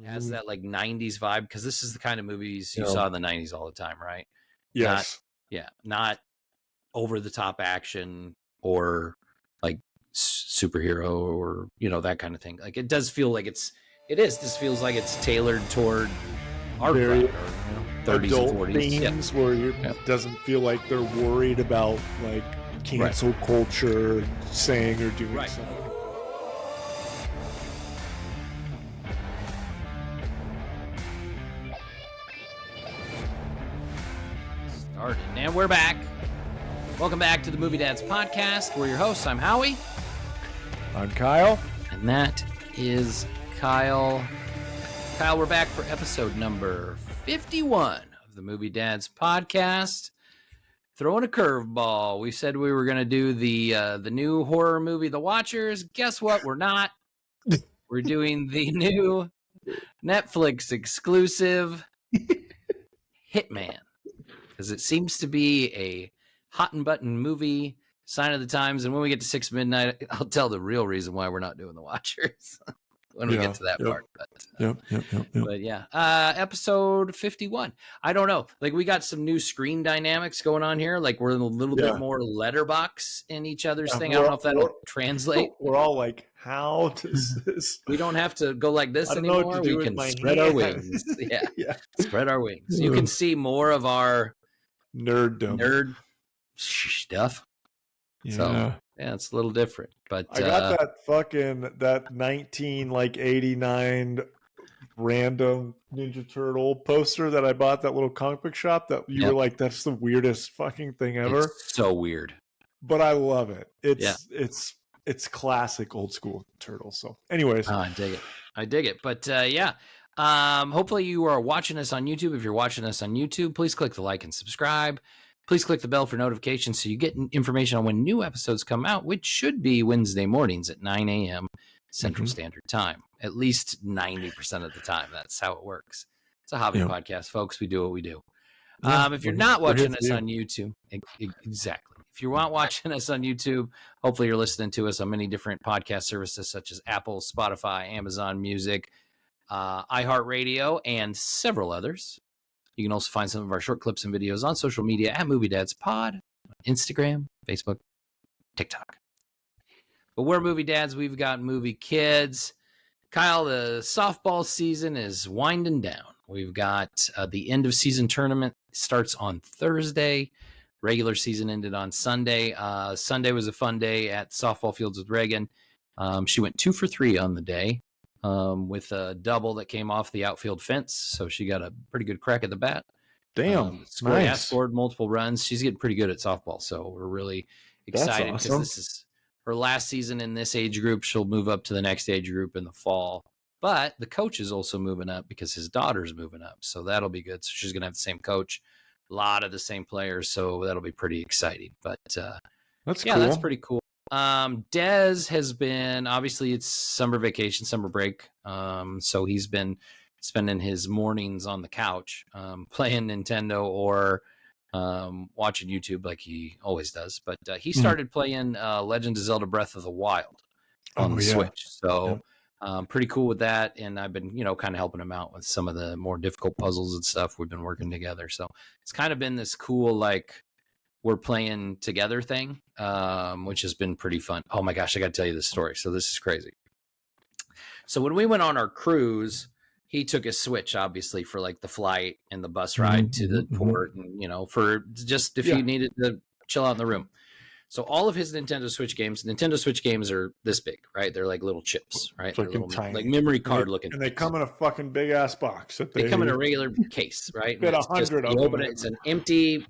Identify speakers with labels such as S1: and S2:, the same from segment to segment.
S1: has that like 90s vibe, because this is the kind of movies you saw in the 90s all the time, right?
S2: Yes.
S1: Not over the top action or like superhero or that kind of thing. Like it does feel like this feels like it's tailored toward our
S2: very
S1: 30s
S2: adult
S1: and 40s
S2: themes where it doesn't feel like they're worried about like cancel culture saying or doing something.
S1: Started. And we're back. Welcome back to the Movie Dads Podcast. We're your hosts. I'm Howie.
S2: I'm Kyle.
S1: And that is Kyle. Kyle, we're back for episode number 51 of the Movie Dads Podcast. Throwing a curveball. We said we were going to do the new horror movie, The Watchers. Guess what? We're not. We're doing the new Netflix exclusive Hitman, because it seems to be a hot and button movie, sign of the times. And when we get to 6 midnight, I'll tell the real reason why we're not doing The Watchers when we get to that part. But yeah, episode 51. I don't know. Like, we got some new screen dynamics going on here. Like, we're a little bit more letterbox in each other's thing. I don't know if that'll translate.
S2: We're all like, how does this?
S1: We don't have to go like this anymore. We can spread our wings. Spread our wings. You can see more of our nerd stuff. So it's a little different. But
S2: I got that 1989 random Ninja Turtle poster that I bought, that little comic book shop, that you were like, that's the weirdest fucking thing ever.
S1: It's so weird.
S2: But I love it. It's classic old school Turtles. So anyways.
S1: I dig it. But hopefully you are watching us on YouTube. If you're watching us on YouTube, please click the like and subscribe. Please click the bell for notifications so you get information on when new episodes come out, which should be Wednesday mornings at 9 a.m. Central Standard Time. At least 90% of the time. That's how it works. It's a hobby podcast, folks. We do what we do. If you're not watching us on YouTube, exactly. If you're not watching us on YouTube, hopefully you're listening to us on many different podcast services such as Apple, Spotify, Amazon Music, iHeartRadio, and several others. You can also find some of our short clips and videos on social media at Movie Dads Pod, Instagram, Facebook, TikTok. But we're Movie Dads. We've got movie kids. Kyle, the softball season is winding down. We've got the end of season tournament starts on Thursday. Regular season ended on Sunday. Sunday was a fun day at softball fields with Reagan. She went 2 for 3 on the day. With a double that came off the outfield fence. So she got a pretty good crack at the bat.
S2: Damn.
S1: Scored multiple runs. She's getting pretty good at softball. So we're really excited because this is her last season in this age group. She'll move up to the next age group in the fall. But the coach is also moving up because his daughter's moving up. So that'll be good. So she's going to have the same coach, a lot of the same players. So that'll be pretty exciting. But
S2: that's cool.
S1: That's pretty cool. Dez has been, obviously it's summer vacation, summer break. So he's been spending his mornings on the couch, playing Nintendo or watching YouTube like he always does. But he started playing Legend of Zelda Breath of the Wild on the Switch. So pretty cool with that. And I've been, kind of helping him out with some of the more difficult puzzles and stuff. We've been working together. So it's kind of been this cool, like, we're playing together thing, which has been pretty fun. Oh my gosh, I got to tell you this story. So this is crazy. So when we went on our cruise, he took his Switch, obviously, for like the flight and the bus ride to the port, and for just if you needed to chill out in the room. So all of his Nintendo Switch games are this big, right? They're like little chips, right? They're little, like memory card looking.
S2: And they come in a fucking big ass box.
S1: They come in a regular case, right?
S2: Fit 100 of them.
S1: Open it, it's an empty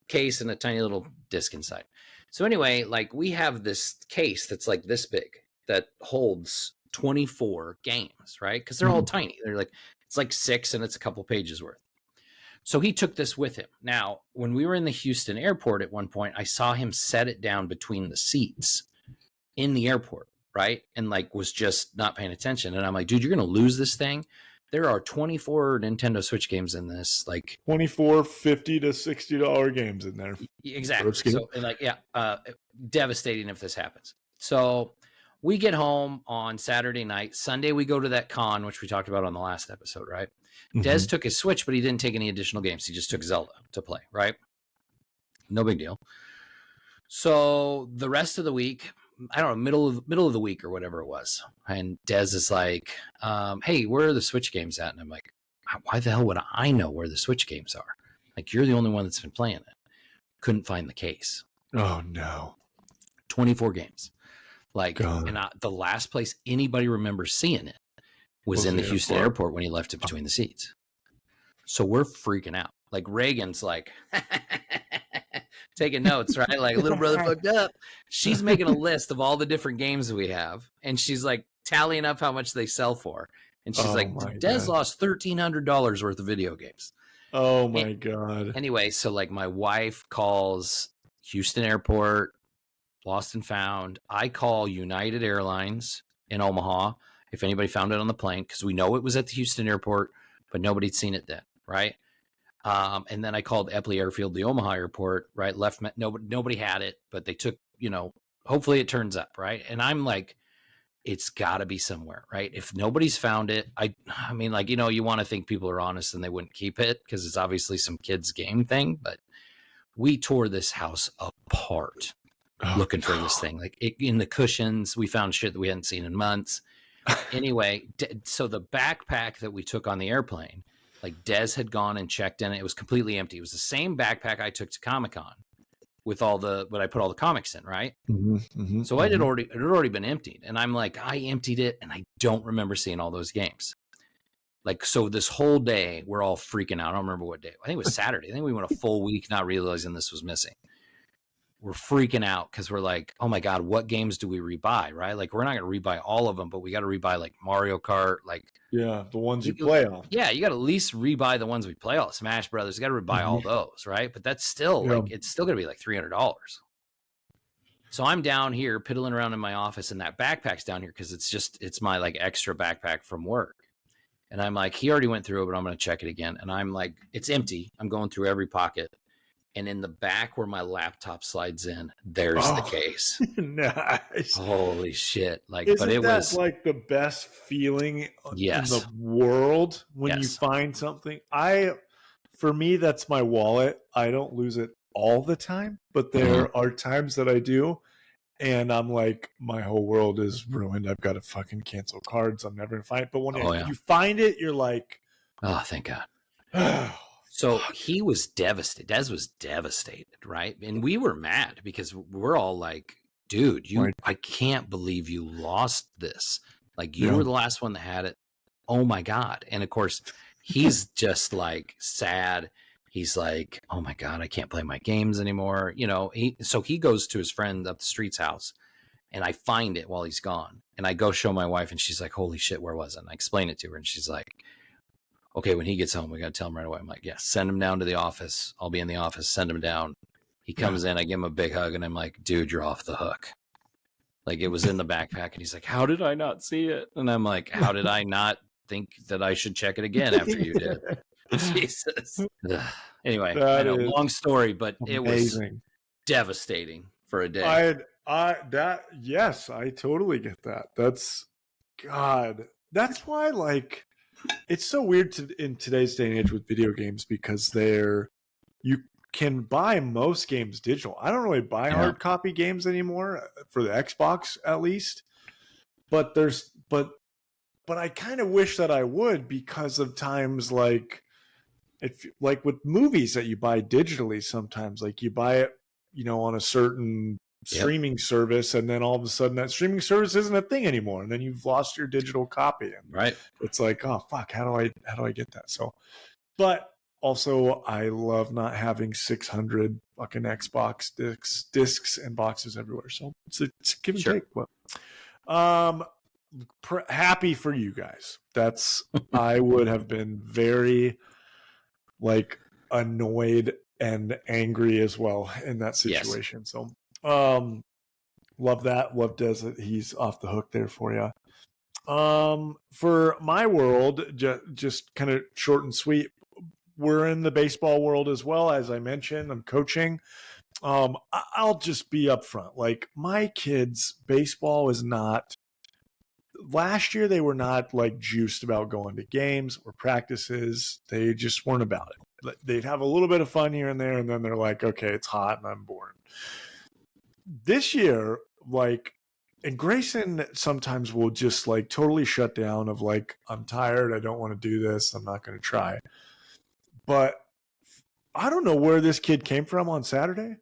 S1: case and a tiny little disc inside. So anyway, like, we have this case that's like this big that holds 24 games, right? Because they're all tiny. They're like, it's like 6 and it's a couple pages worth. So he took this with him. Now, when we were in the Houston airport at one point, I saw him set it down between the seats in the airport, right? And like was just not paying attention. And I'm like, dude, you're going to lose this thing. There are 24 Nintendo Switch games in this, like
S2: 24 $50 to $60 games in there.
S1: Exactly. So, and like, devastating if this happens. So we get home on Saturday night. Sunday, we go to that con, which we talked about on the last episode, right? Des took his Switch, but he didn't take any additional games. He just took Zelda to play, right? No big deal. So the rest of the week, I don't know, middle of the week or whatever it was, and Des is like, hey, where are the Switch games at? And I'm like, why the hell would I know where the Switch games are? Like, you're the only one that's been playing it. Couldn't find the case.
S2: Oh, no.
S1: 24 games. Like, and the last place anybody remembers seeing it was in the Houston airport when he left it between the seats. So we're freaking out. Like, Reagan's like taking notes, right? Like, little brother fucked up. She's making a list of all the different games we have, and she's like tallying up how much they sell for. And she's like, Des lost $1,300 worth of video games.
S2: Oh my God.
S1: Anyway, so like my wife calls Houston airport, lost and found. I call United Airlines in Omaha if anybody found it on the plane, because we know it was at the Houston airport, but nobody'd seen it then, right? And then I called Epley Airfield, the Omaha airport, right? Nobody had it, but they took, hopefully it turns up, right? And I'm like, it's got to be somewhere, right? If nobody's found it, I mean, like, you want to think people are honest and they wouldn't keep it because it's obviously some kid's game thing, but we tore this house apart looking for this thing. Like, in the cushions, we found shit that we hadn't seen in months. Anyway, so the backpack that we took on the airplane, like, Des had gone and checked in it. It was completely empty. It was the same backpack I took to Comic-Con with what I put all the comics in, right? So it had already been emptied. And I'm like, I emptied it and I don't remember seeing all those games. Like, so this whole day, we're all freaking out. I don't remember what day. I think it was Saturday. I think we went a full week not realizing this was missing. We're freaking out because we're like, oh my God, what games do we rebuy, right? Like, we're not going to rebuy all of them, but we got to rebuy like Mario Kart, like,
S2: yeah, the ones you play on.
S1: Yeah, you got to at least rebuy the ones we play all. Smash Brothers, you got to rebuy all those, right? But that's still like, it's still going to be like $300. So I'm down here piddling around in my office, and that backpack's down here because it's my like extra backpack from work. And I'm like, he already went through it, but I'm going to check it again. And I'm like, it's empty. I'm going through every pocket. And in the back where my laptop slides in, there's the case.
S2: Nice.
S1: Holy shit. Like,
S2: Isn't
S1: but it
S2: that
S1: was
S2: like the best feeling in
S1: Yes.
S2: the world when you find something? For me, that's my wallet. I don't lose it all the time, but there are times that I do. And I'm like, my whole world is ruined. I've got to fucking cancel cards. I'm never going to find it. But when you find it, you're like,
S1: oh, thank God. So he was devastated. Des was devastated, right? And we were mad because we're all like, dude, I can't believe you lost this. Like, you were the last one that had it. Oh my God. And of course, he's just like sad. He's like, oh my God, I can't play my games anymore. So he goes to his friend up the street's house, and I find it while he's gone. And I go show my wife, and she's like, holy shit, where was it? And I explain it to her, and she's like, okay, when he gets home, we got to tell him right away. I'm like, yeah, send him down to the office. I'll be in the office. Send him down. He comes in. I give him a big hug, and I'm like, dude, you're off the hook. Like, it was in the backpack. And he's like, how did I not see it? And I'm like, how did I not think that I should check it again after you did? Jesus. Anyway, I know, long story, but it was devastating for a day.
S2: Yes, I totally get that. That's why, like, it's so weird in today's day and age with video games, because you can buy most games digital. I don't really buy hard copy games anymore, for the Xbox at least. But I kind of wish that I would, because of times like with movies that you buy digitally. Sometimes, like, you buy it, on a certain streaming service, and then all of a sudden that streaming service isn't a thing anymore, and then you've lost your digital copy. And
S1: right.
S2: It's like, oh fuck, how do I get that? So, but also, I love not having 600 fucking Xbox discs and boxes everywhere. So it's a give and take. But happy for you guys. I would have been very, like, annoyed and angry as well in that situation. Yes. So love that. Love Des. He's off the hook there for you. For my world, just kind of short and sweet, we're in the baseball world as well. As I mentioned, I'm coaching, I'll just be upfront. Like, my kids, baseball is not. Last year, they were not like juiced about going to games or practices. They just weren't about it. They'd have a little bit of fun here and there, and then they're like, okay, it's hot and I'm bored. This year, like, and Grayson sometimes will just like totally shut down of like, I'm tired. I don't want to do this. I'm not going to try. But I don't know where this kid came from on Saturday,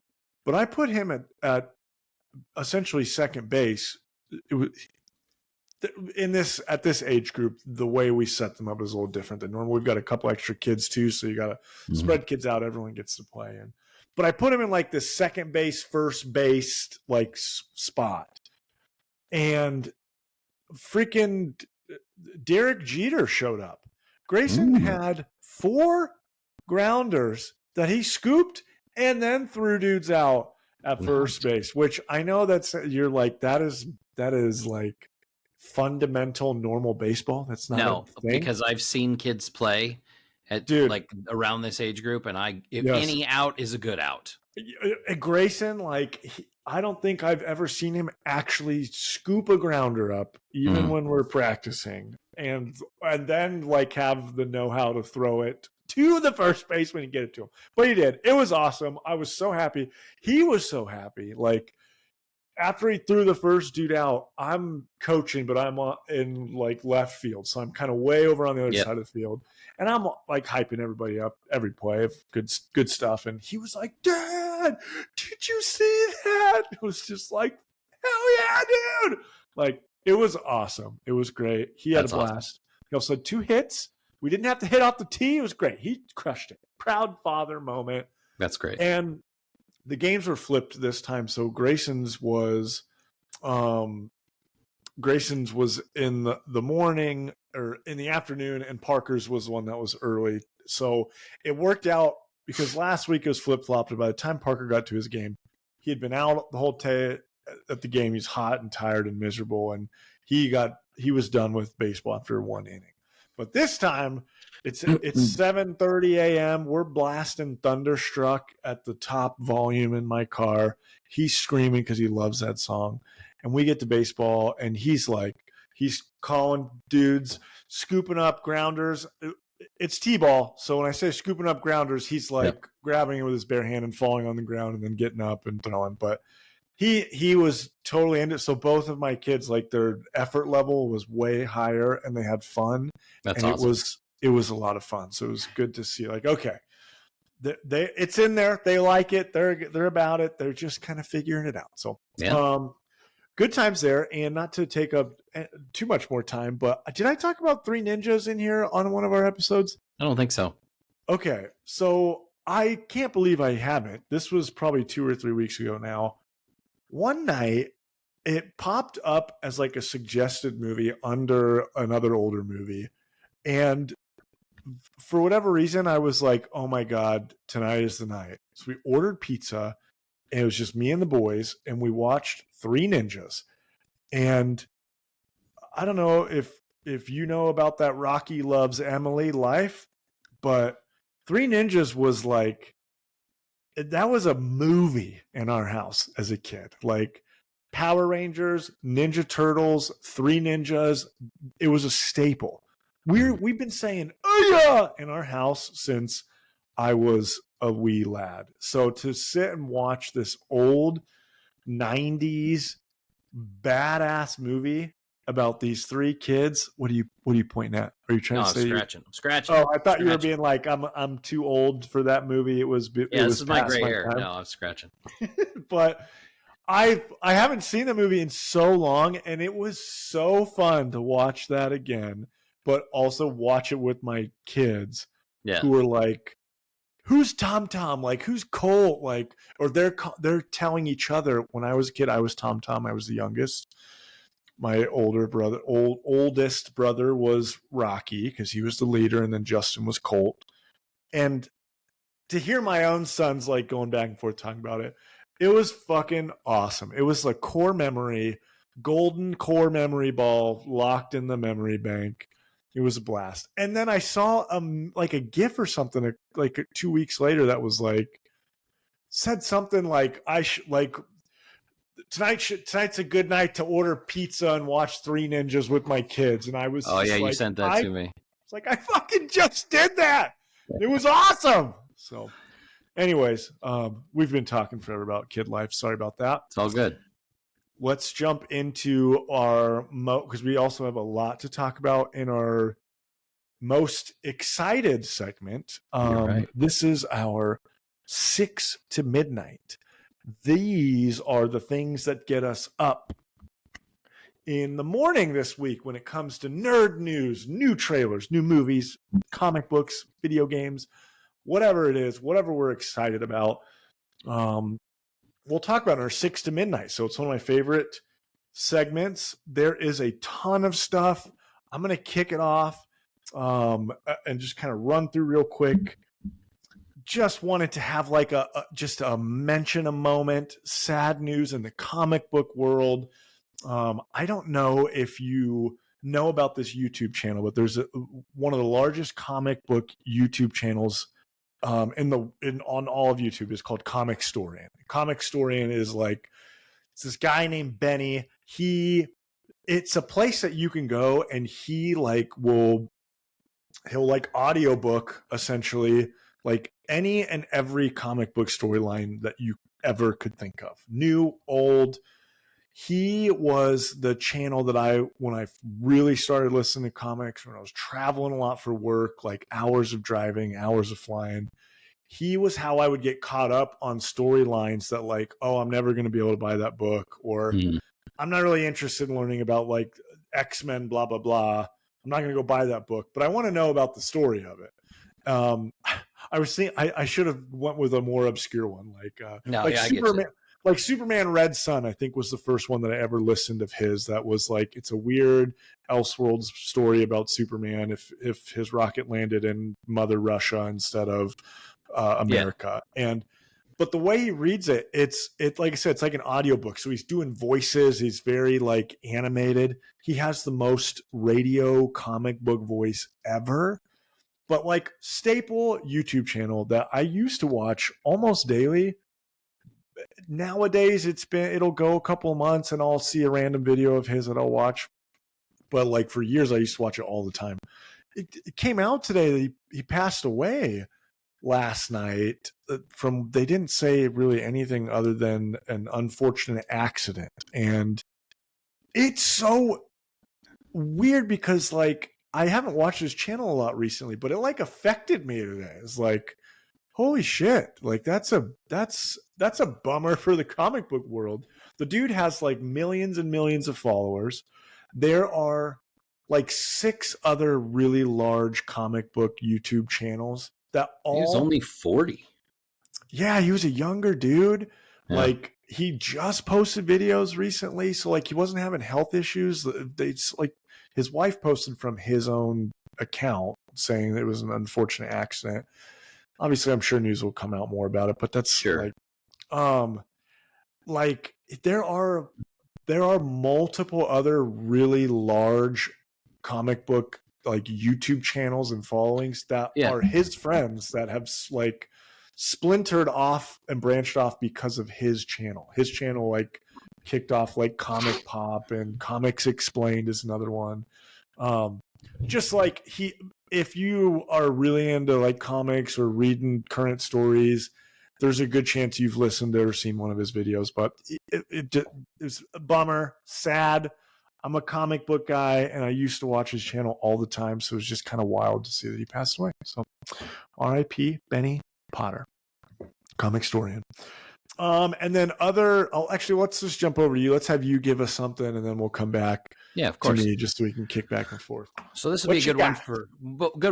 S2: but I put him at essentially second base. It was, at this age group, the way we set them up is a little different than normal. We've got a couple extra kids too, so you got to spread kids out. Everyone gets to play in. But I put him in like the second base, first base like spot, and freaking Derek Jeter showed up. Grayson had 4 grounders that he scooped and then threw dudes out at first base, which I know you're like, that is like fundamental normal baseball. That's not a thing.
S1: Because I've seen kids play at like around this age group, and any out is a good out.
S2: Grayson, like, I don't think I've ever seen him actually scoop a grounder up, even when we're practicing, and then like have the know-how to throw it to the first baseman and get it to him. But he did. It was awesome. I was so happy. He was so happy. Like, after he threw the first dude out, I'm coaching, but I'm in like left field. So I'm kind of way over on the other side of the field. And I'm like hyping everybody up every play of good stuff. And he was like, Dad, did you see that? It was just like, hell yeah, dude. Like, it was awesome. It was great. He had a blast. Awesome. He also had 2 hits. We didn't have to hit off the tee. It was great. He crushed it. Proud father moment.
S1: That's great.
S2: And the games were flipped this time. So Grayson's was in the morning or in the afternoon, and Parker's was the one that was early. So it worked out because last week it was flip-flopped. By the time Parker got to his game, he had been out the whole day at the game. He's hot and tired and miserable, and he was done with baseball after 1 inning. But this time, it's 7:30 a.m. We're blasting Thunderstruck at the top volume in my car. He's screaming because he loves that song. And we get to baseball, and he's calling dudes, scooping up grounders. It's T-ball. So when I say scooping up grounders, he's like grabbing it with his bare hand and falling on the ground and then getting up and throwing. But he was totally into it. So both of my kids, like, their effort level was way higher and they had fun.
S1: That's
S2: and
S1: awesome.
S2: It was a lot of fun. So it was good to see, like, okay, it's in there. They like it. They're about it. They're just kind of figuring it out. So good times there. And not to take up too much more time, but did I talk about 3 Ninjas in here on one of our episodes?
S1: I don't think so.
S2: Okay. So I can't believe I haven't. This was probably 2 or 3 weeks ago now. One night, it popped up as like a suggested movie under another older movie. And for whatever reason, I was like, oh my God, tonight is the night. So we ordered pizza, and it was just me and the boys, and we watched 3 Ninjas. And I don't know if you know about that Rocky Loves Emily life, but 3 Ninjas was like, that was a movie in our house as a kid. Like Power Rangers, Ninja Turtles, 3 Ninjas. It was a staple. We've been saying "oh yeah" in our house since I was a wee lad. So to sit and watch this old 90s badass movie about these 3 kids. What are you pointing at? Are you trying to say?
S1: I'm scratching.
S2: Oh, I thought you were being like, I'm too old for that movie. It was. This
S1: is my gray hair. Time. No, I'm scratching.
S2: But I haven't seen the movie in so long, and it was so fun to watch that again, but also watch it with my kids, who were like, who's Tom Tom? Like, who's Cole? Like, or they're telling each other. When I was a kid, I was Tom Tom. I was the youngest. My oldest brother was Rocky because he was the leader, and then Justin was Colt. And to hear my own sons like going back and forth talking about it, it was fucking awesome. It was a core memory, golden core memory ball locked in the memory bank. It was a blast. And then I saw like a GIF or something like 2 weeks later that was like said something like tonight's a good night to order pizza and watch Three Ninjas with my kids. And I was
S1: yeah, you
S2: like,
S1: sent that to me.
S2: It's like, I fucking just did that. It was awesome. So anyways, we've been talking forever about kid life. Sorry about that.
S1: It's all good.
S2: Let's jump into our because we also have a lot to talk about in our most excited segment.
S1: Right.
S2: This is our 6 to midnight. These are the things that get us up in the morning this week when it comes to nerd news, new trailers, new movies, comic books, video games, whatever it is, whatever we're excited about. We'll talk about our 6 to midnight. So it's one of my favorite segments. There is a ton of stuff. I'm going to kick it off and just kind of run through real quick. Just wanted to have like just a mention a moment, sad news in the comic book world. I don't know if you know about this YouTube channel, but there's one of the largest comic book YouTube channels on all of YouTube is called Comicstorian. Comicstorian is like, it's this guy named Benny. It's a place that you can go and he'll like audiobook essentially like any and every comic book storyline that you ever could think of, new, old. He was the channel that when I really started listening to comics, when I was traveling a lot for work, like hours of driving, hours of flying, he was how I would get caught up on storylines that like, oh, I'm never going to be able to buy that book, or I'm not really interested in learning about like X-Men, blah, blah, blah. I'm not going to go buy that book, but I want to know about the story of it. I was thinking I should have went with a more obscure one, Superman. Like Superman Red Sun, I think was the first one that I ever listened of his. That was like, it's a weird Elseworlds story about Superman if his rocket landed in Mother Russia instead of America. Yeah. But the way he reads it, it's like I said, it's like an audiobook. So he's doing voices. He's very like animated. He has the most radio comic book voice ever. But like staple YouTube channel that I used to watch almost daily. Nowadays it'll go a couple of months and I'll see a random video of his that I'll watch. But like for years I used to watch it all the time. It came out today that he passed away last night they didn't say really anything other than an unfortunate accident. And it's so weird because like I haven't watched his channel a lot recently, but it like affected me today. It's like, holy shit. Like that's a bummer for the comic book world. The dude has like millions and millions of followers. There are like 6 other really large comic book YouTube channels that all...
S1: He was only 40.
S2: Yeah, he was a younger dude. Yeah. Like he just posted videos recently. So like he wasn't having health issues. Like his wife posted from his own account saying it was an unfortunate accident. Obviously, I'm sure news will come out more about it, but that's sure. Like there are multiple other really large comic book like YouTube channels and followings that are his friends that have like splintered off and branched off because of his channel. His channel like kicked off like Comic Pop, and Comics Explained is another one. Just like if you are really into like comics or reading current stories, there's a good chance you've listened to or seen one of his videos. But it's a bummer, sad. I'm a comic book guy, and I used to watch his channel all the time, so it was just kind of wild to see that he passed away. So, R.I.P. Benny Potter, Comicstorian. And then let's just jump over to you. Let's have you give us something, and then we'll come back.
S1: Yeah, of course.
S2: To me, just so we can kick back and forth.
S1: So this will be a good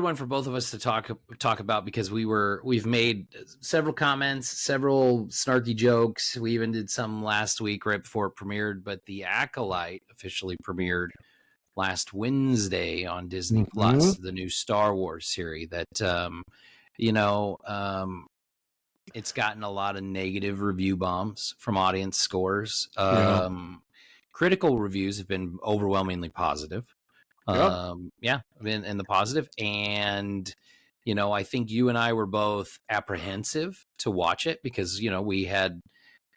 S1: one for both of us to talk about, because we've made several comments, several snarky jokes. We even did some last week right before it premiered. But the Acolyte officially premiered last Wednesday on Disney Plus, the new Star Wars series that it's gotten a lot of negative review bombs from audience scores. Critical reviews have been overwhelmingly positive. In the positive. And I think you and I were both apprehensive to watch it because, we had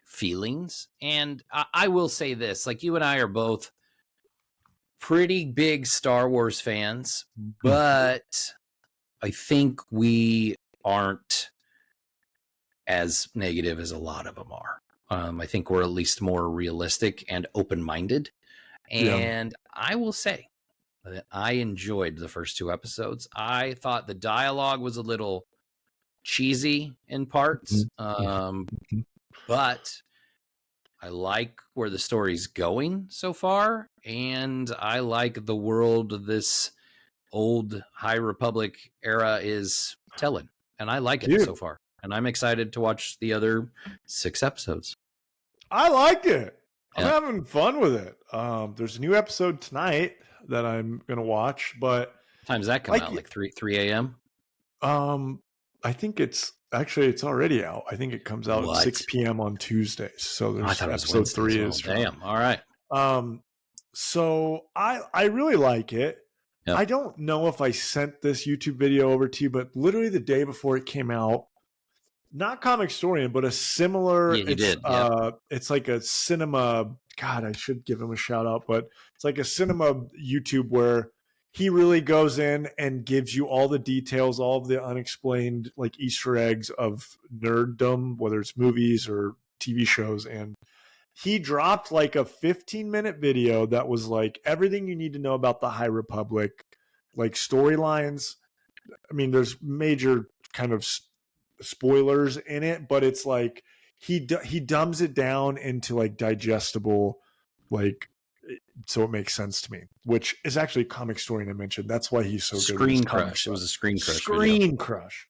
S1: feelings. And I will say this, like, you and I are both pretty big Star Wars fans, but I think we aren't as negative as a lot of them are. I think we're at least more realistic and open-minded. And I will say that I enjoyed the first 2 episodes. I thought the dialogue was a little cheesy in parts, but I like where the story's going so far, and I like the world this old High Republic era is telling, and I like it so far. And I'm excited to watch the other 6 episodes.
S2: I like it. I'm having fun with it. There's a new episode tonight that I'm gonna watch, but
S1: what time's that come out? Like 3 a.m.
S2: I think it's already out. I think it comes out at 6 p.m. on Tuesdays. So there's episode 3 is
S1: damn. All right.
S2: So I really like it. Yep. I don't know if I sent this YouTube video over to you, but literally the day before it came out, not Comicstorian, but a similar.
S1: Yeah, you did.
S2: It's like a cinema. God, I should give him a shout out, but it's like a cinema YouTube where he really goes in and gives you all the details, all of the unexplained like Easter eggs of nerddom, whether it's movies or TV shows. And he dropped like a 15-minute video that was like everything you need to know about the High Republic, like storylines. I mean, there's major kind of spoilers in it, but it's like he dumbs it down into like digestible, like, so it makes sense to me, which is actually Comicstorian I mentioned. That's why he's so good.
S1: Screen Crush. It was a Screen Crush.
S2: Screen Crush.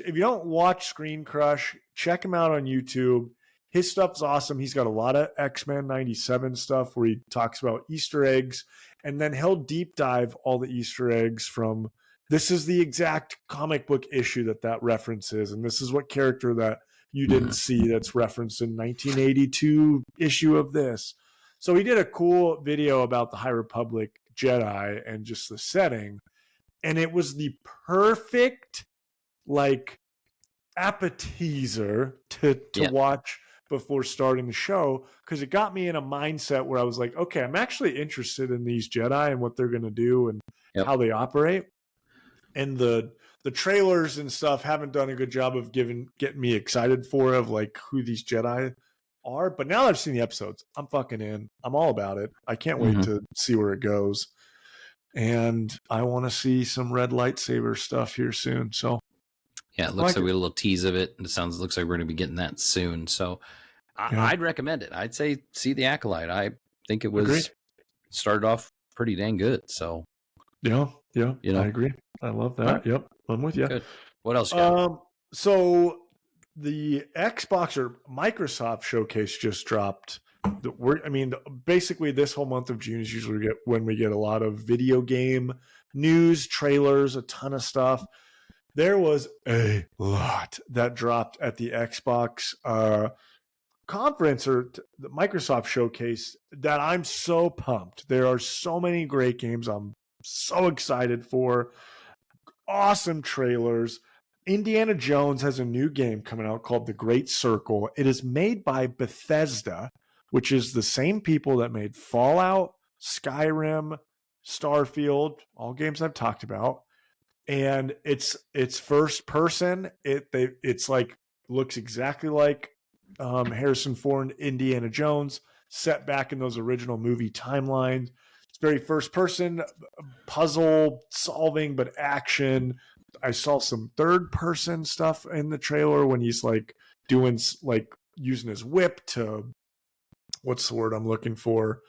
S2: If you don't watch Screen Crush, check him out on YouTube. His stuff's awesome. He's got a lot of X-Men 97 stuff where he talks about Easter eggs, and then he'll deep dive all the Easter eggs from this is the exact comic book issue that references, and this is what character that you didn't see that's referenced in 1982 issue of this. So he did a cool video about the High Republic Jedi and just the setting, and it was the perfect like appetizer to watch before starting the show, because it got me in a mindset where I was like, okay, I'm actually interested in these Jedi and what they're going to do and how they operate. And the trailers and stuff haven't done a good job of getting me excited for like who these Jedi are. But now that I've seen the episodes, I'm fucking in. I'm all about it. I can't wait to see where it goes. And I want to see some red lightsaber stuff here soon. So
S1: yeah, it looks like we had a little tease of it. It looks like we're going to be getting that soon. So I'd recommend it. I'd say see the Acolyte. I think it was started off pretty dang good. So
S2: yeah, I agree. I love that. Right. Yep, I'm with you.
S1: Good. What else you got?
S2: So the Xbox or Microsoft showcase just dropped. Basically this whole month of June is usually when we get a lot of video game news, trailers, a ton of stuff. There was a lot that dropped at the Xbox conference or the Microsoft showcase that I'm so pumped. There are so many great games I'm so excited for. Awesome trailers. Indiana Jones has a new game coming out called The Great Circle. It is made by Bethesda, which is the same people that made Fallout, Skyrim, Starfield, all games I've talked about. And it's first person. It's like looks exactly like Harrison Ford, Indiana Jones, set back in those original movie timelines. It's very first person, puzzle solving, but action. I saw some third person stuff in the trailer when he's like doing like using his whip to, what's the word I'm looking for?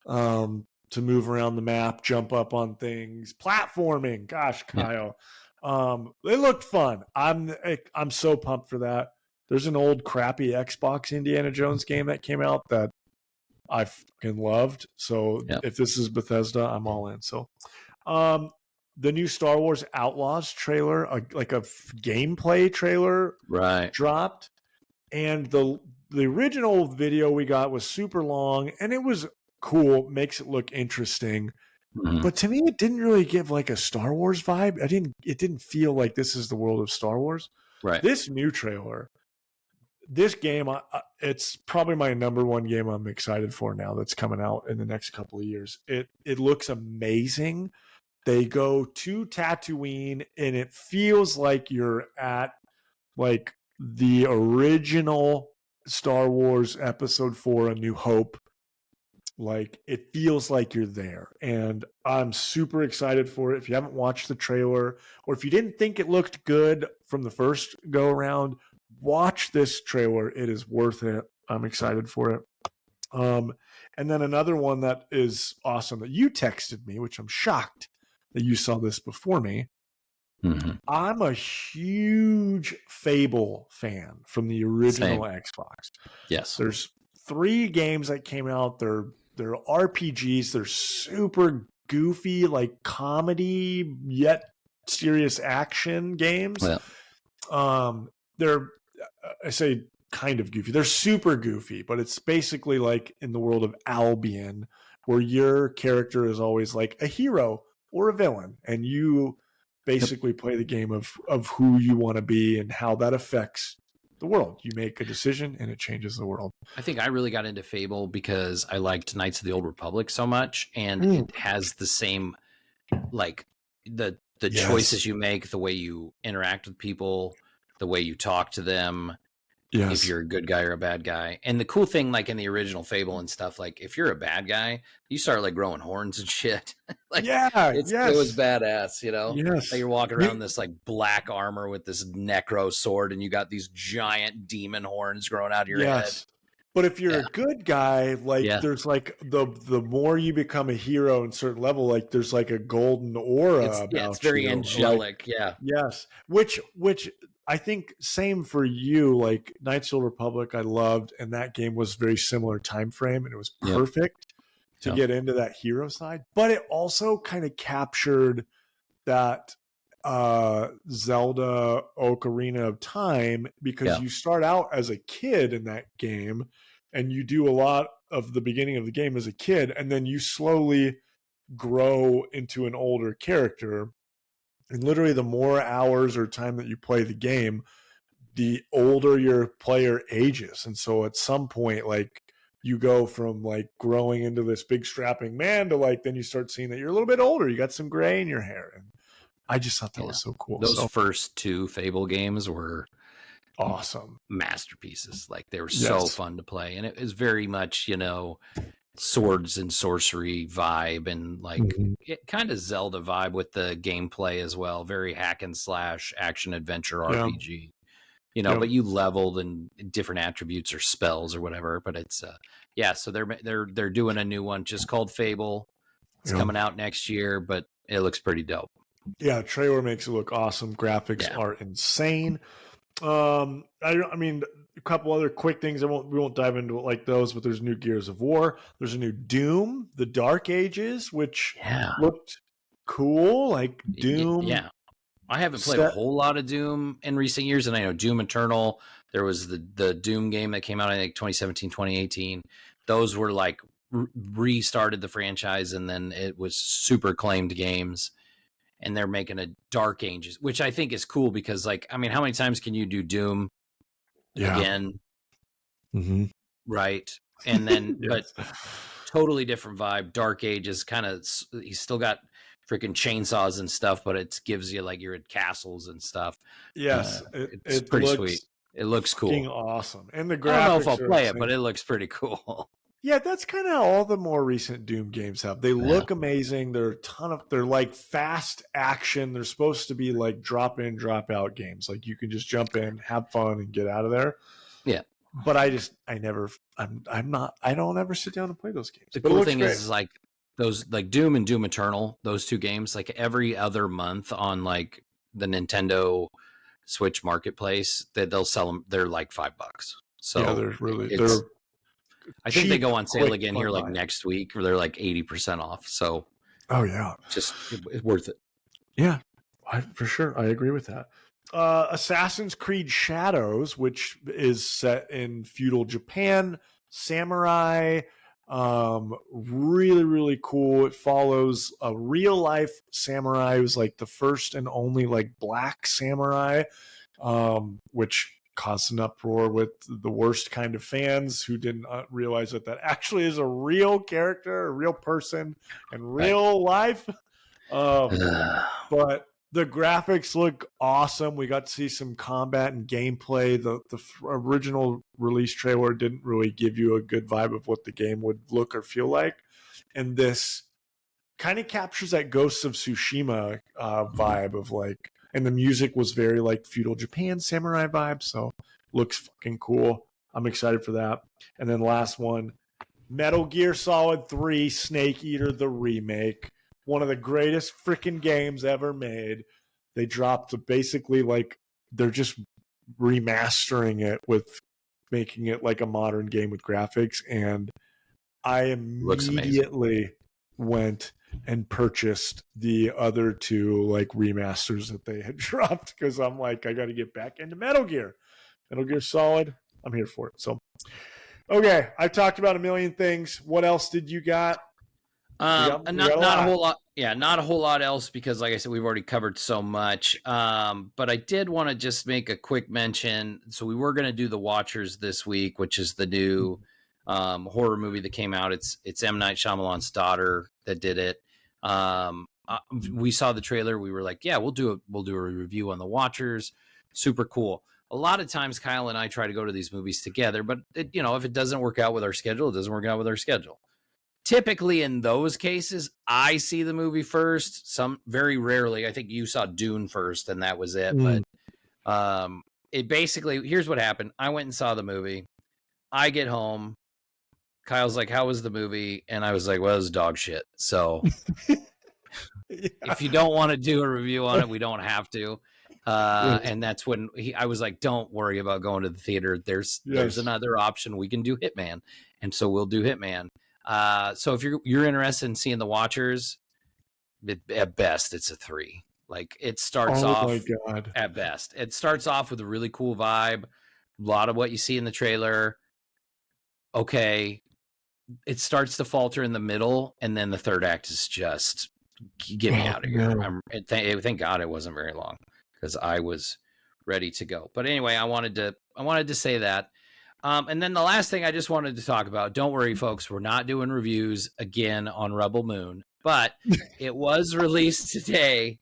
S2: To move around the map, jump up on things, platforming. Gosh, Kyle, it looked fun. I'm so pumped for that. There's an old crappy Xbox Indiana Jones game that came out that I fucking loved. So if this is Bethesda, I'm all in. So, the new Star Wars Outlaws trailer, like a gameplay trailer, dropped, and the original video we got was super long, and it was cool, makes it look interesting. But to me, it didn't really give like a Star Wars vibe. It didn't feel like this is the world of Star Wars.
S1: Right.
S2: This new trailer, this game, it's probably my number one game I'm excited for now that's coming out in the next couple of years. It looks amazing. They go to Tatooine and it feels like you're at like the original Star Wars Episode 4, A New Hope. Like it feels like you're there, and I'm super excited for it. If you haven't watched the trailer, or if you didn't think it looked good from the first go around, watch this trailer. It is worth it. I'm excited for it. And then another one that is awesome that you texted me, which I'm shocked that you saw this before me. I'm a huge Fable fan from the original Xbox.
S1: Yes.
S2: There's 3 games that came out. They're RPGs. They're super goofy, like comedy yet serious action games. They're I say kind of goofy. They're super goofy, but it's basically like in the world of Albion, where your character is always like a hero or a villain, and you basically play the game of who you want to be and how that affects the world. You make a decision and it changes the world.
S1: I think I really got into Fable because I liked Knights of the Old Republic so much, and it has the same, like the choices you make, the way you interact with people, the way you talk to them, if you're a good guy or a bad guy. And the cool thing, like in the original Fable and stuff, like if you're a bad guy, you start like growing horns and shit. Like it was badass, you know? Like you're walking around this like black armor with this necro sword, and you got these giant demon horns growing out of your head.
S2: But if you're a good guy, like there's like the more you become a hero in certain level, like there's like a golden aura about you.
S1: It's very angelic.
S2: Like, yes. Which I think same for you. Like Knights of the Old Republic, I loved, and that game was very similar time frame, and it was perfect to get into that hero side. But it also kind of captured that Zelda Ocarina of Time, because you start out as a kid in that game, and you do a lot of the beginning of the game as a kid, and then you slowly grow into an older character. And literally the more hours or time that you play the game, the older your player ages. And so at some point, like you go from like growing into this big strapping man to like, then you start seeing that you're a little bit older. You got some gray in your hair. And I just thought that was so cool.
S1: Those first 2 Fable games were
S2: awesome
S1: masterpieces. Like they were so fun to play. And it was very much, you know, swords and sorcery vibe, and like it kind of Zelda vibe with the gameplay as well. Very hack and slash action adventure RPG, you know, but you leveled and different attributes or spells or whatever. But it's so they're doing a new one just called Fable. It's coming out next year, but it looks pretty dope.
S2: Yeah, trailer makes it look awesome. Graphics are insane. I mean, a couple other quick things. We won't dive into it like those, but there's new Gears of War. There's a new Doom, the Dark Ages, which looked cool. Like Doom.
S1: Yeah. I haven't played a whole lot of Doom in recent years, and I know Doom Eternal. There was the Doom game that came out, I think 2017, 2018. Those were like restarted the franchise, and then it was super acclaimed games. And they're making a Dark Ages, which I think is cool because, like, I mean, how many times can you do Doom again? Right. And then, but totally different vibe. Dark Ages kind of, he's still got freaking chainsaws and stuff, but it gives you like you're at castles and stuff. It's pretty sweet. It looks cool.
S2: Awesome. And the graphics,
S1: I don't know if I'll play it, but it looks pretty cool.
S2: Yeah, that's kind of how all the more recent Doom games have. They look amazing. They're they're like fast action. They're supposed to be like drop in, drop out games. Like you can just jump in, have fun, and get out of there.
S1: Yeah.
S2: But I don't ever sit down and play those games.
S1: The cool thing is like those, like Doom and Doom Eternal, those 2 games, like every other month on like the Nintendo Switch marketplace, that they'll sell them. They're like $5. So
S2: yeah,
S1: I think they go on sale again here like next week, where they're like 80% off. So, just it's worth it.
S2: Yeah, for sure. I agree with that. Assassin's Creed Shadows, which is set in feudal Japan, samurai, Really, really cool. It follows a real life samurai who's like the first and only like black samurai, which caused an uproar with the worst kind of fans who didn't realize that that actually is a real character, a real person in real life. But the graphics look awesome. We got to see some combat and gameplay. The original release trailer didn't really give you a good vibe of what the game would look or feel like. And this kind of captures that Ghosts of Tsushima vibe of like, and the music was very like feudal Japan samurai vibe. So looks fucking cool. I'm excited for that. And then last one, Metal Gear Solid 3 Snake Eater, the remake. One of the greatest freaking games ever made. They dropped basically like they're just remastering it with making it like a modern game with graphics. And I immediately went and purchased the other two like remasters that they had dropped because I'm like, I got to get back into Metal Gear. Metal Gear Solid. I'm here for it. So, okay, I've talked about a million things. What else did you got?
S1: Not a whole lot. Yeah, not a whole lot else because, like I said, we've already covered so much. But I did want to just make a quick mention. So we were going to do The Watchers this week, which is the new horror movie that came out. It's M. Night Shyamalan's daughter that did it. We saw the trailer. We were like, yeah, we'll do a review on The Watchers. Super cool. A lot of times, Kyle and I try to go to these movies together, but if it doesn't work out with our schedule, it doesn't work out with our schedule. Typically in those cases, I see the movie first. Some very rarely. I think you saw Dune first and that was it. But it basically, here's what happened. I went and saw the movie. I get home. Kyle's like, how was the movie? And I was like, well, it was dog shit. So if you don't want to do a review on it, we don't have to. And that's when I was like, don't worry about going to the theater. There's another option. We can do Hitman. And so we'll do Hitman. So if you're interested in seeing The Watchers, at best it's a 3. Like it starts off at best. It starts off with a really cool vibe. A lot of what you see in the trailer. Okay. It starts to falter in the middle, and then the third act is just get me out of here. Thank God it wasn't very long because I was ready to go. But anyway, I wanted to say that. And then the last thing I just wanted to talk about, don't worry, folks, we're not doing reviews again on Rebel Moon, but it was released today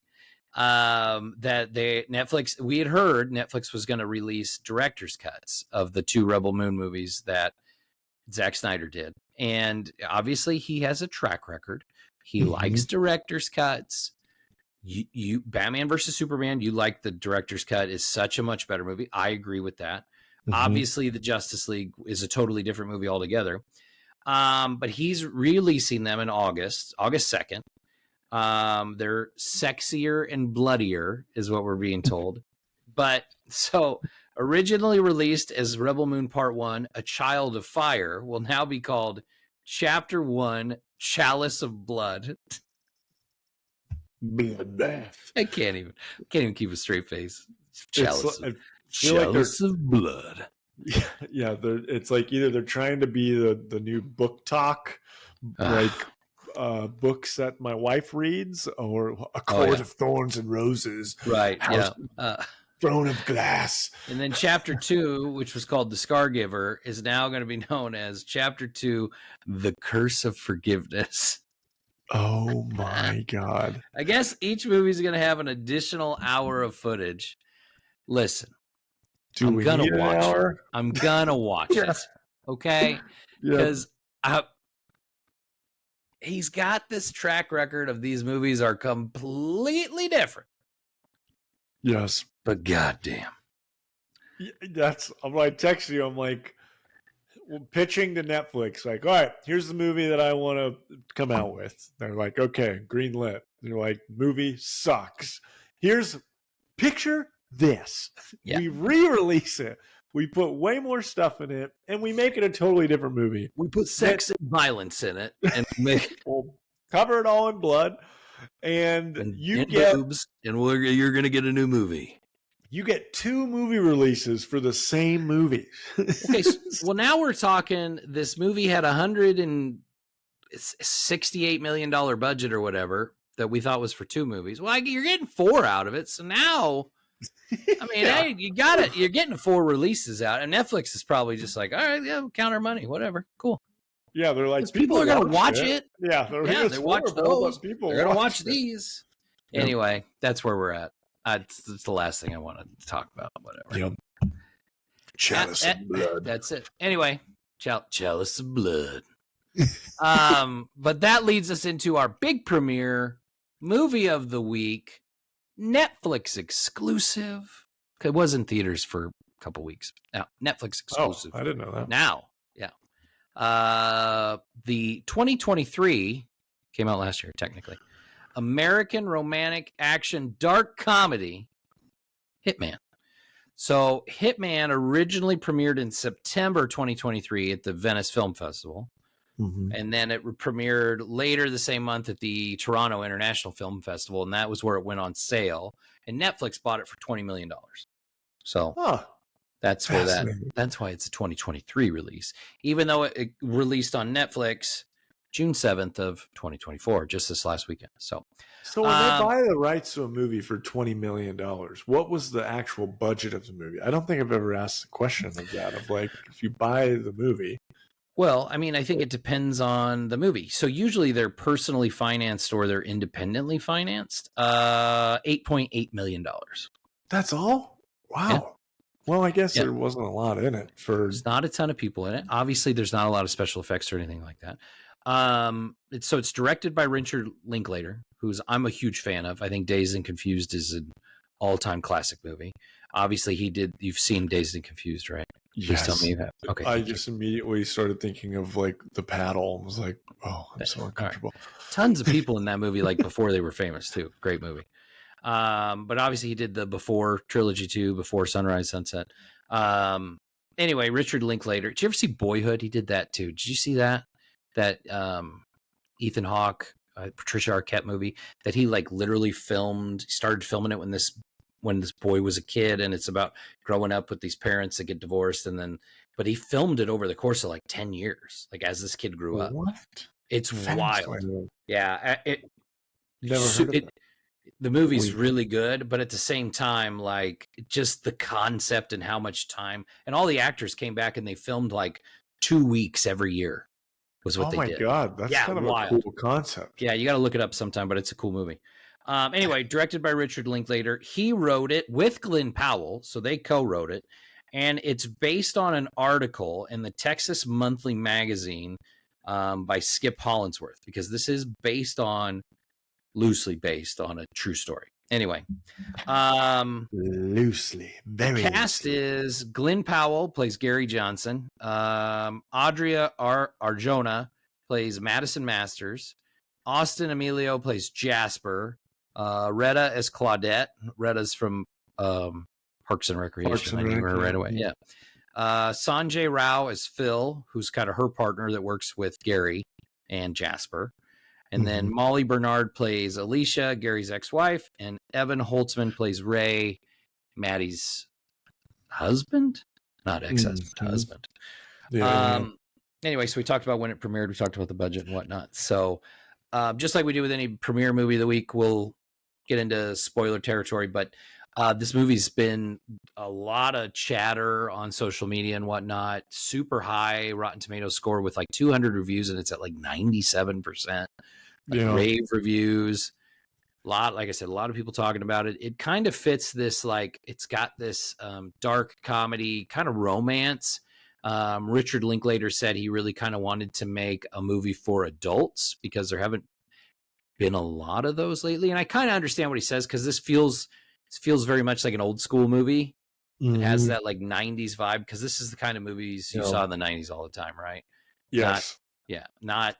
S1: that we had heard Netflix was going to release director's cuts of the 2 Rebel Moon movies that Zack Snyder did. And obviously he has a track record. He likes director's cuts. You Batman versus Superman, you like the director's cut, is such a much better movie. I agree with that. Obviously, the Justice League is a totally different movie altogether. But he's releasing them in August 2nd. They're sexier and bloodier, is what we're being told. But so originally released as Rebel Moon Part 1, A Child of Fire, will now be called Chapter 1, Chalice of Blood.
S2: Bloodbath.
S1: I can't even keep a straight face. Chalice of blood.
S2: Yeah, it's like either they're trying to be the new book talk, like books that my wife reads, or A Court of Thorns and Roses.
S1: Right.
S2: Throne of Glass.
S1: And then Chapter 2, which was called The Scargiver, is now going to be known as Chapter 2, The Curse of Forgiveness.
S2: Oh my God.
S1: I guess each movie is going to have an additional hour of footage. Listen. I'm gonna watch it. Okay? Because he's got this track record of these movies are completely different.
S2: Yes.
S1: But goddamn.
S2: I'm like texting you, I'm like pitching to Netflix, like, all right, here's the movie that I want to come out with. They're like, okay, green lit. They're like, movie sucks. Picture this. Yeah. We re-release it. We put way more stuff in it, and we make it a totally different movie.
S1: We put sex and violence in it, and
S2: we'll cover it all in blood, and you get
S1: boobs, and you're going to get a new movie.
S2: you get 2 movie releases for the same movie.
S1: Okay, well, now we're talking. This movie had $168 million budget or whatever that we thought was for 2 movies. Well, you're getting 4 out of it. So now, I mean, hey, you got it. You're getting 4 releases out, and Netflix is probably just like, all right, yeah, we'll count our money, whatever, cool.
S2: Yeah, they're like,
S1: people are gonna watch it.
S2: Yeah,
S1: they watch those. They're gonna watch
S2: it.
S1: these.
S2: Yep.
S1: Anyway, that's where we're at. It's the last thing I wanted to talk about. Whatever.
S2: Yep. Chalice of blood.
S1: That's it. Anyway, chalice of blood. But that leads us into our big premiere movie of the week, Netflix exclusive. It was in theaters for a couple weeks. Now, Netflix exclusive.
S2: Oh, I didn't know that.
S1: Now, yeah. The 2023 came out last year, technically. American romantic action dark comedy, Hitman. So Hitman originally premiered in September 2023 at the Venice Film Festival.
S2: Mm-hmm.
S1: And then it premiered later the same month at the Toronto International Film Festival. And that was where it went on sale. And Netflix bought it for $20 million. So that's where that's why it's a 2023 release. Even though it released on Netflix June 7th of 2024, just this last weekend. So
S2: when they buy the rights to a movie for $20 million, what was the actual budget of the movie? I don't think I've ever asked a question of that, of like, if you buy the movie.
S1: Well, I mean, I think it depends on the movie. So usually they're personally financed or they're independently financed. $8.8 million.
S2: That's all? Wow. Yeah. Well, I guess there wasn't a lot in it.
S1: There's not a ton of people in it. Obviously, there's not a lot of special effects or anything like that. It's directed by Richard Linklater, who's I'm a huge fan of. I think Dazed and Confused is an all-time classic movie. Obviously, you've seen Dazed and Confused, right?
S2: Yes.
S1: Please tell me that. Okay.
S2: I just immediately started thinking of like The Paddle and was like, oh, I'm so uncomfortable.
S1: Right. Tons of people in that movie, like before they were famous too. Great movie. But obviously he did the Before trilogy too, Before Sunrise, Sunset. Anyway, Richard Linklater. Did you ever see Boyhood? He did that too. Did you see that? That Ethan Hawke, Patricia Arquette movie that he like literally started filming it when this boy was a kid, and it's about growing up with these parents that get divorced, but he filmed it over the course of like 10 years, like as this kid grew up.
S2: What?
S1: It's wild. Yeah.
S2: Never heard of it.
S1: The movie's really good, but at the same time, like just the concept and how much time, and all the actors came back and they filmed like 2 weeks every year was what they did.
S2: Oh my God. That's kind of wild. A cool concept.
S1: Yeah. You got to look it up sometime, but it's a cool movie. Anyway, directed by Richard Linklater. He wrote it with Glenn Powell, so they co-wrote it. And it's based on an article in the Texas Monthly Magazine by Skip Hollandsworth, because this is loosely based on a true story. Anyway.
S2: Loosely. Very
S1: the cast
S2: loosely.
S1: is Glenn Powell plays Gary Johnson. Adria Arjona plays Madison Masters. Austin Emilio plays Jasper. Retta as Claudette. Retta's from Parks and Recreation. I knew her right away. Yeah. Sanjay Rao as Phil, who's kind of her partner that works with Gary and Jasper. And then Molly Bernard plays Alicia, Gary's ex-wife, and Evan Holtzman plays Ray, Maddie's husband? Not ex-husband, husband. Yeah. Anyway, so we talked about when it premiered. We talked about the budget and whatnot. So just like we do with any premiere movie of the week, we'll get into spoiler territory. But this movie's been a lot of chatter on social media and whatnot. Super high Rotten Tomatoes score with like 200 reviews, and it's at like 97%. Rave reviews. Like I said, a lot of people talking about it. It kind of fits this, like, it's got this dark comedy kind of romance. Richard Linklater said he really kind of wanted to make a movie for adults because there haven't been a lot of those lately. And I kind of understand what he says, because this feels very much like an old school movie. It has that like 90s vibe, because this is the kind of movies you saw in the 90s all the time, right?
S2: Yes.
S1: Not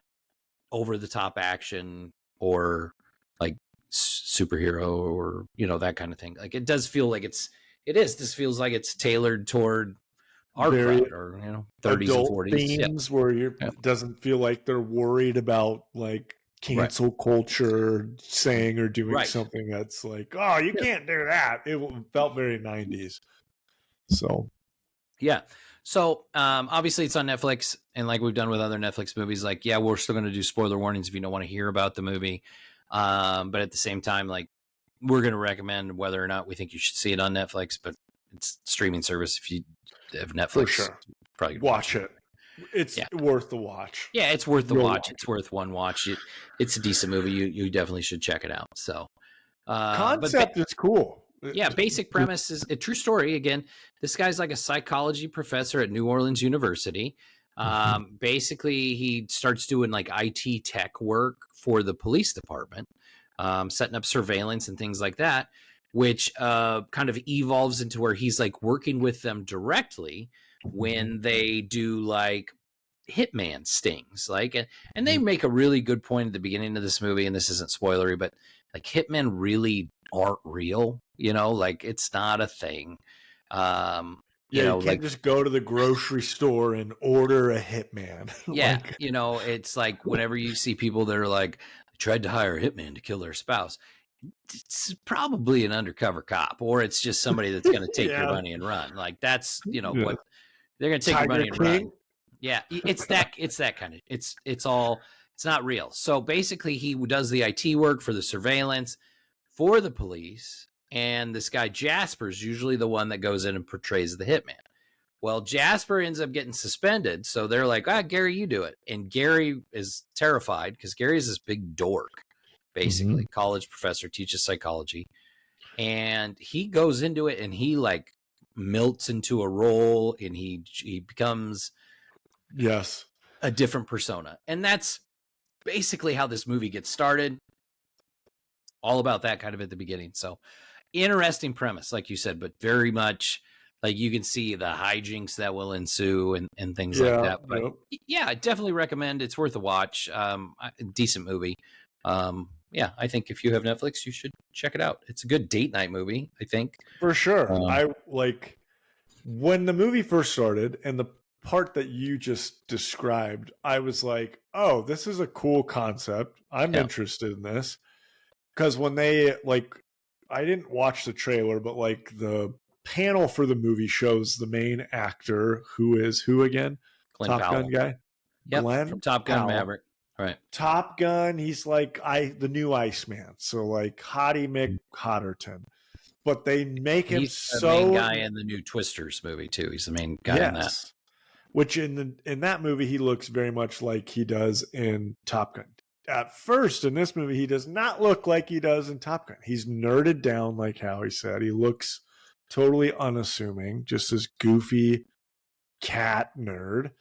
S1: over the top action or like superhero or, that kind of thing. Like it does feel like this feels like it's tailored toward our crowd, or 30s and 40s
S2: themes where it doesn't feel like they're worried about like cancel culture saying or doing
S1: Right.
S2: something that's like, oh, you can't do that. It felt very 90s. So
S1: Yeah. So obviously it's on Netflix, and like we've done with other Netflix movies, like, yeah, we're still going to do spoiler warnings if you don't want to hear about the movie. But at the same time, like, we're going to recommend whether or not we think you should see it on Netflix, but it's streaming service. If you have Netflix,
S2: for sure,
S1: probably
S2: watch it. It's worth the watch.
S1: Yeah, it's worth the
S2: You'll
S1: watch. It's worth one watch. It's a decent movie. You definitely should check it out. So,
S2: concept is cool.
S1: Yeah, basic premise is a true story. Again, this guy's like a psychology professor at New Orleans University. Basically, he starts doing like IT tech work for the police department, setting up surveillance and things like that, which kind of evolves into where he's like working with them directly when they do like hitman stings, like, and they make a really good point at the beginning of this movie, and this isn't spoilery, but like hitmen really aren't real, like it's not a thing.
S2: You can't
S1: like
S2: just go to the grocery store and order a hitman.
S1: yeah, it's like whenever you see people that are like tried to hire a hitman to kill their spouse, it's probably an undercover cop, or it's just somebody that's going to take your money and run. Like that's what they're going to take your money and run. Yeah, it's that kind of it's not real. So basically, he does the IT work for the surveillance for the police, and this guy Jasper's usually the one that goes in and portrays the hitman. Well, Jasper ends up getting suspended, so they're like, Gary, you do it. And Gary is terrified because Gary is this big dork, basically, college professor, teaches psychology, and he goes into it and he like melts into a role, and he becomes a different persona. And that's basically how this movie gets started. All about that kind of at the beginning. So interesting premise, like you said, but very much like you can see the hijinks that will ensue and things like that. But yeah, I definitely recommend. It's worth a watch. Decent movie. I think if you have Netflix, you should check it out. It's a good date night movie, I think.
S2: For sure. I like when the movie first started and the part that you just described, I was like, oh, this is a cool concept. I'm interested in this. Because when they I didn't watch the trailer, but like the panel for the movie shows the main actor, who is who again?
S1: Glenn
S2: Top
S1: Powell.
S2: Gun guy.
S1: Yep,
S2: Glenn
S1: from Top Gun
S2: Powell.
S1: Maverick. Right.
S2: Top Gun. He's like the new Iceman. So like Hottie Mick Hotterton. But they make him
S1: the main guy in the new Twisters movie too. He's the main guy in that.
S2: Which in that movie he looks very much like he does in Top Gun. At first in this movie he does not look like he does in Top Gun. He's nerded down, like Howie said. He looks totally unassuming, just this goofy cat nerd.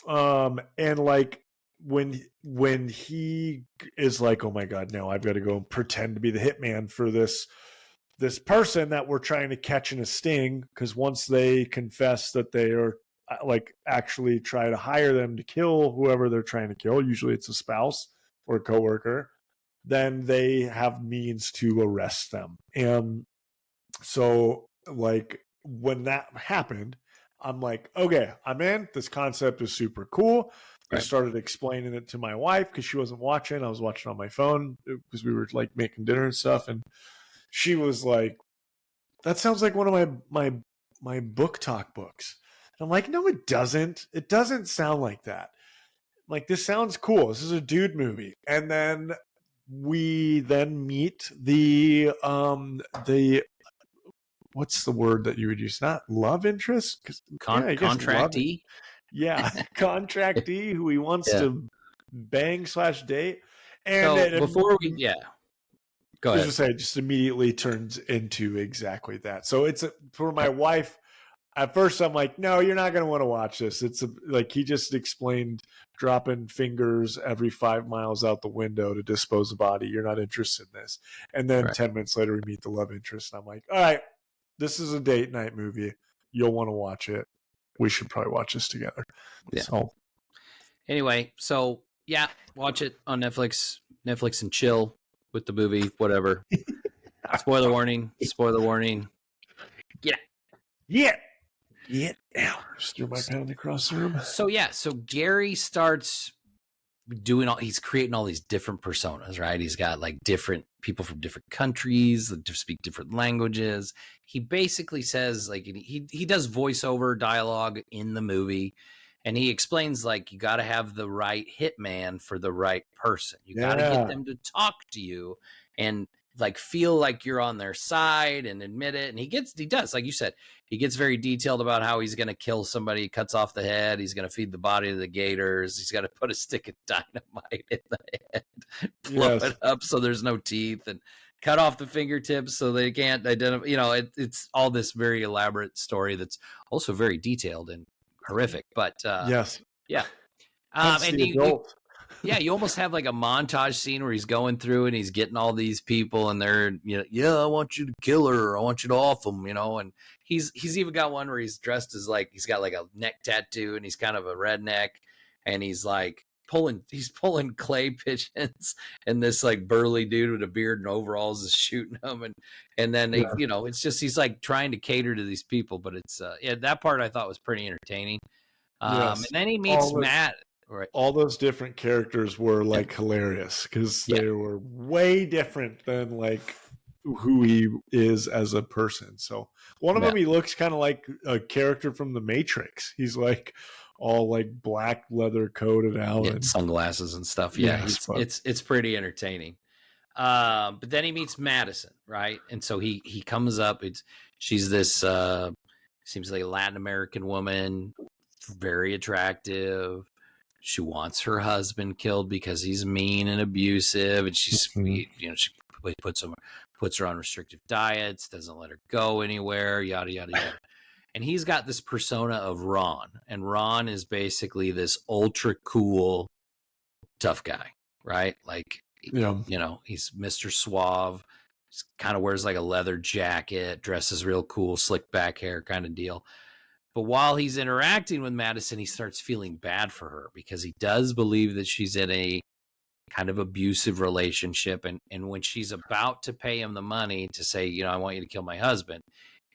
S2: And like when he is like, oh my god, now I've got to go pretend to be the hitman for this person that we're trying to catch in a sting, because once they confess that they are like actually try to hire them to kill whoever they're trying to kill, usually it's a spouse or a coworker, then they have means to arrest them. And so like when that happened, I'm like, okay, I'm in. This concept is super cool. I started explaining it to my wife because she wasn't watching. I was watching on my phone because we were like making dinner and stuff. And she was like, that sounds like one of my book talk books. And I'm like, no, it doesn't. It doesn't sound like that. Like, this sounds cool. This is a dude movie. And then we meet the what's the word that you would use? Not love interest?
S1: Contractee?
S2: Yeah, contractee who he wants to bang / date. And
S1: so before we go ahead.
S2: It just immediately turns into exactly that. So it's for my wife. At first, I'm like, no, you're not going to want to watch this. It's like he just explained dropping fingers every 5 miles out the window to dispose a body. You're not interested in this. And then 10 minutes later, we meet the love interest. And I'm like, all right, this is a date night movie. You'll want to watch it. We should probably watch this together.
S1: Yeah.
S2: So
S1: anyway, watch it on Netflix and chill with the movie, whatever. Spoiler warning.
S2: Get out. Just threw my pen across the room.
S1: So Gary starts he's creating all these different personas, right? He's got like different people from different countries that speak different languages. He basically says, like, he does voiceover dialogue in the movie, and he explains, like, you got to have the right hitman for the right person. You got to get them to talk to you and like feel like you're on their side and admit it. And he does, like you said, he gets very detailed about how he's going to kill somebody, cuts off the head. He's going to feed the body to the gators. He's got to put a stick of dynamite in the head, blow it up so there's no teeth, and cut off the fingertips so they can't identify. You know, it's all this very elaborate story that's also very detailed and horrific. But yeah. And you almost have like a montage scene where he's going through and he's getting all these people, and they're, you know, yeah, I want you to kill her, I want you to off them, you know. And he's even got one where he's dressed as like, he's got like a neck tattoo and he's kind of a redneck, and he's like pulling clay pigeons, and this like burly dude with a beard and overalls is shooting them, and then they, you know, it's just, he's like trying to cater to these people. But it's that part I thought was pretty entertaining. And then he meets Matt. Right.
S2: All those different characters were like hilarious because they were way different than like who he is as a person. So one of them, he looks kind of like a character from the Matrix. He's like all like black leather coated out and
S1: sunglasses and stuff. Yeah, it's pretty entertaining. But then he meets Madison, right? And so he comes up. She's this seems like a Latin American woman, very attractive. She wants her husband killed because he's mean and abusive, and she's, you know, she puts her on restrictive diets, doesn't let her go anywhere, yada yada yada. And he's got this persona of Ron, and Ron is basically this ultra cool tough guy, right? Like, you know, he's Mr. Suave. He kind of wears like a leather jacket, dresses real cool, slick back hair kind of deal. But while he's interacting with Madison, he starts feeling bad for her because he does believe that she's in a kind of abusive relationship. And when she's about to pay him the money to say, you know, I want you to kill my husband,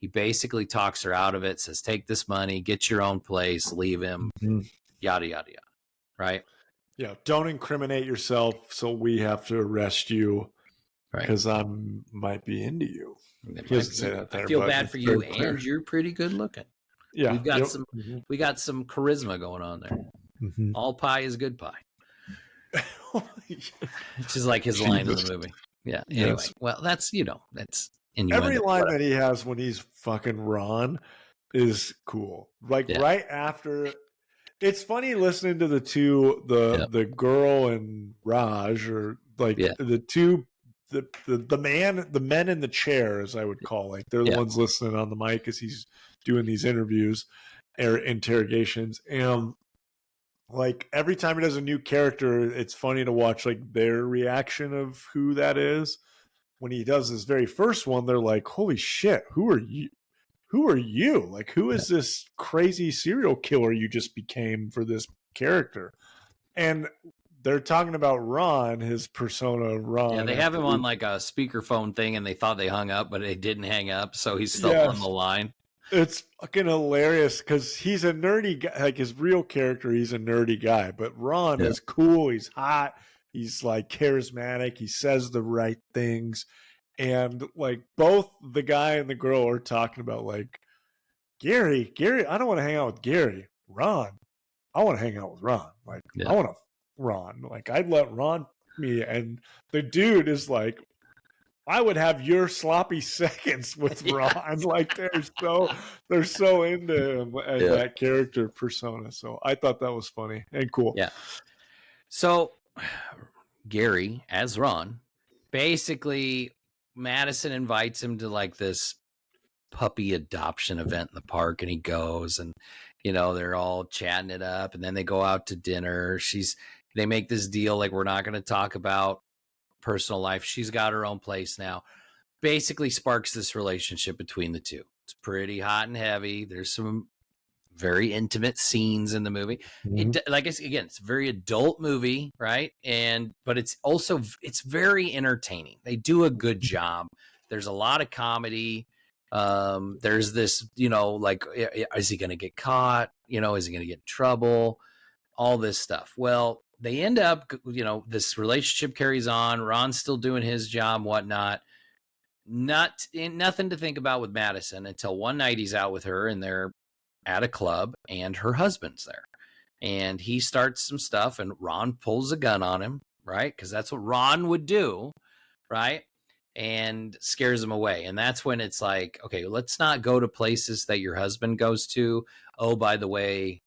S1: he basically talks her out of it, says, take this money, get your own place, leave him, yada, yada, yada. Right?
S2: Yeah. Don't incriminate yourself, so we have to arrest you because I might be into you. He doesn't say that there,
S1: I feel bad for you, and you're pretty good looking. Yeah, we got some charisma going on there. All pie is good pie. Which is like his line in the movie. Yeah. Anyway, well, that's, you know, that's
S2: every line that he has when he's fucking Ron is cool. Like right after, it's funny listening to the girl and Raj, or like the two, the men in the chair, as I would call, like they're the ones listening on the mic as he's doing these interviews or interrogations. And like every time he does a new character, it's funny to watch like their reaction of who that is. When he does his very first one, they're like, holy shit, who are you? Like, who is this crazy serial killer you just became for this character? And they're talking about Ron, his persona of Ron.
S1: Yeah, they have him on like a speakerphone thing, and they thought they hung up, but they didn't hang up, so he's still on the line.
S2: It's fucking hilarious because he's a nerdy guy. Like his real character, he's a nerdy guy, but Ron is cool. He's hot. He's like charismatic. He says the right things. And like both the guy and the girl are talking about like, Gary, I don't want to hang out with Gary. Ron, I want to hang out with Ron. Like, I want to Ron. Like, I'd let Ron me. And the dude is like, I would have your sloppy seconds with Ron. Like they're so into him and that character persona. So I thought that was funny and cool.
S1: Yeah. So Gary, as Ron, basically Madison invites him to like this puppy adoption event in the park, and he goes, and you know, they're all chatting it up, and then they go out to dinner. They make this deal like, we're not going to talk about personal life. She's got her own place now. Basically sparks this relationship between the two. It's pretty hot and heavy. There's some very intimate scenes in the movie. Like I said, again, it's a very adult movie, right? But it's also, it's very entertaining. They do a good job. There's a lot of comedy. There's this, you know, like, is he going to get caught? You know, is he going to get in trouble? All this stuff. Well, they end up, this relationship carries on. Ron's still doing his job, whatnot. Nothing to think about with Madison until one night he's out with her and they're at a club and her husband's there. And he starts some stuff and Ron pulls a gun on him, right? Because that's what Ron would do, right? And scares him away. And that's when it's like, okay, let's not go to places that your husband goes to. Oh, by the way,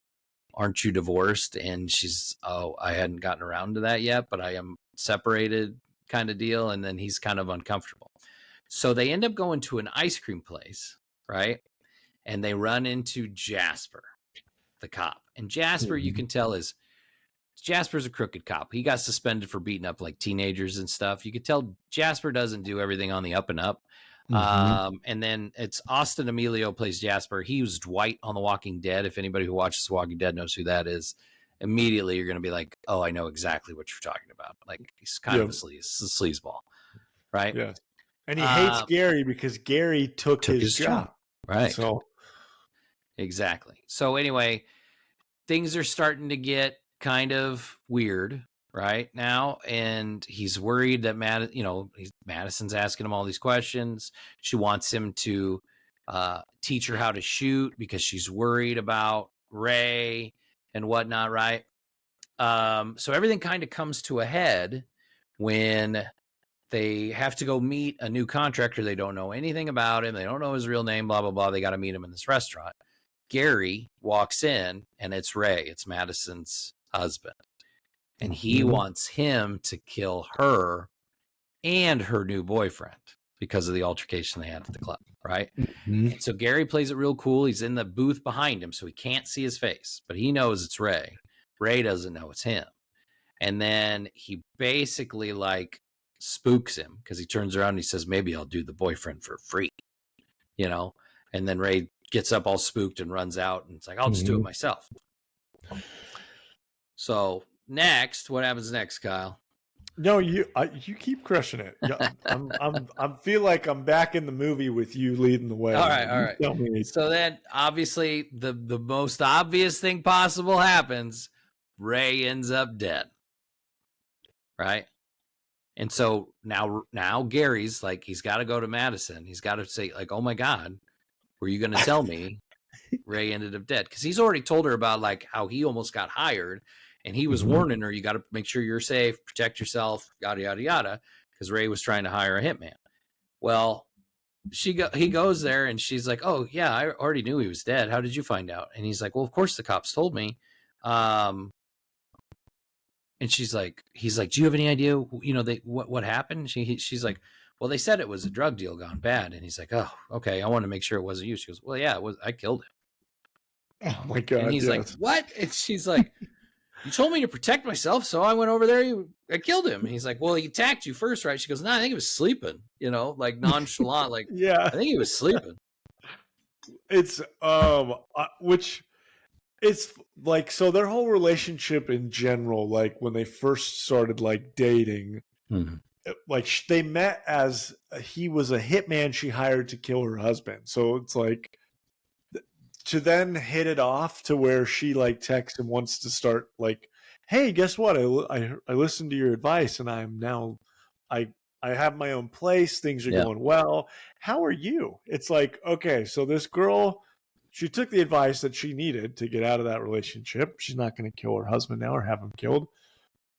S1: aren't you divorced? And she's, oh, I hadn't gotten around to that yet, but I am separated kind of deal. And then he's kind of uncomfortable. So they end up going to an ice cream place, right? And they run into Jasper, the cop. And Jasper, you can tell Jasper's a crooked cop. He got suspended for beating up like teenagers and stuff. You could tell Jasper doesn't do everything on the up and up. And then it's Austin Emilio plays Jasper. He was Dwight on The Walking Dead. If anybody who watches The Walking Dead knows who that is, immediately you're going to be like, oh, I know exactly what you're talking about. Like, he's kind of a sleazeball, right?
S2: Yeah. And he hates Gary because Gary took his job.
S1: Right.
S2: So
S1: exactly. So anyway, things are starting to get kind of weird right now, and he's worried that Madison's asking him all these questions. She wants him to teach her how to shoot because she's worried about Ray and whatnot, right? So everything kind of comes to a head when they have to go meet a new contractor. They don't know anything about him. They don't know his real name, blah, blah, blah. They got to meet him in this restaurant. Gary walks in, and it's Ray. It's Madison's husband. And he wants him to kill her and her new boyfriend because of the altercation they had at the club, right? And so Gary plays it real cool. He's in the booth behind him, so he can't see his face, but he knows it's Ray. Ray doesn't know it's him. And then he basically like spooks him because he turns around and he says, maybe I'll do the boyfriend for free, And then Ray gets up all spooked and runs out, and it's like, I'll just do it myself. So next, what happens next, Kyle?
S2: No, you keep crushing it. I feel like I'm back in the movie with you leading the way.
S1: All right. So then, obviously, the most obvious thing possible happens. Ray ends up dead, right? And so now Gary's like, he's got to go to Madison. He's got to say, like, oh my God, were you going to tell me Ray ended up dead? Because he's already told her about like how he almost got hired, and he was warning her, you got to make sure you're safe, protect yourself, yada yada yada, because Ray was trying to hire a hitman. Well, he goes there, and she's like, oh yeah, I already knew he was dead. How did you find out? And he's like, well, of course the cops told me. And he's like, do you have any idea, what happened? She's like, well, they said it was a drug deal gone bad. And he's like, oh, okay, I want to make sure it wasn't you. She goes, well, yeah, it was. I killed him.
S2: Oh my God.
S1: And he's like, what? And she's like, you told me to protect myself, so I went over there. I killed him. And he's like, well, he attacked you first, right? She goes, no, I think he was sleeping, like nonchalant. Like,
S2: yeah,
S1: I think he was sleeping.
S2: It's, which it's like, so their whole relationship in general, like when they first started like dating, like they met as he was a hitman she hired to kill her husband. So it's like to then hit it off to where she like texts and wants to start like, hey, guess what? I listened to your advice and I'm now, I have my own place. Things are going well. How are you? It's like, okay, so this girl, she took the advice that she needed to get out of that relationship. She's not going to kill her husband now or have him killed.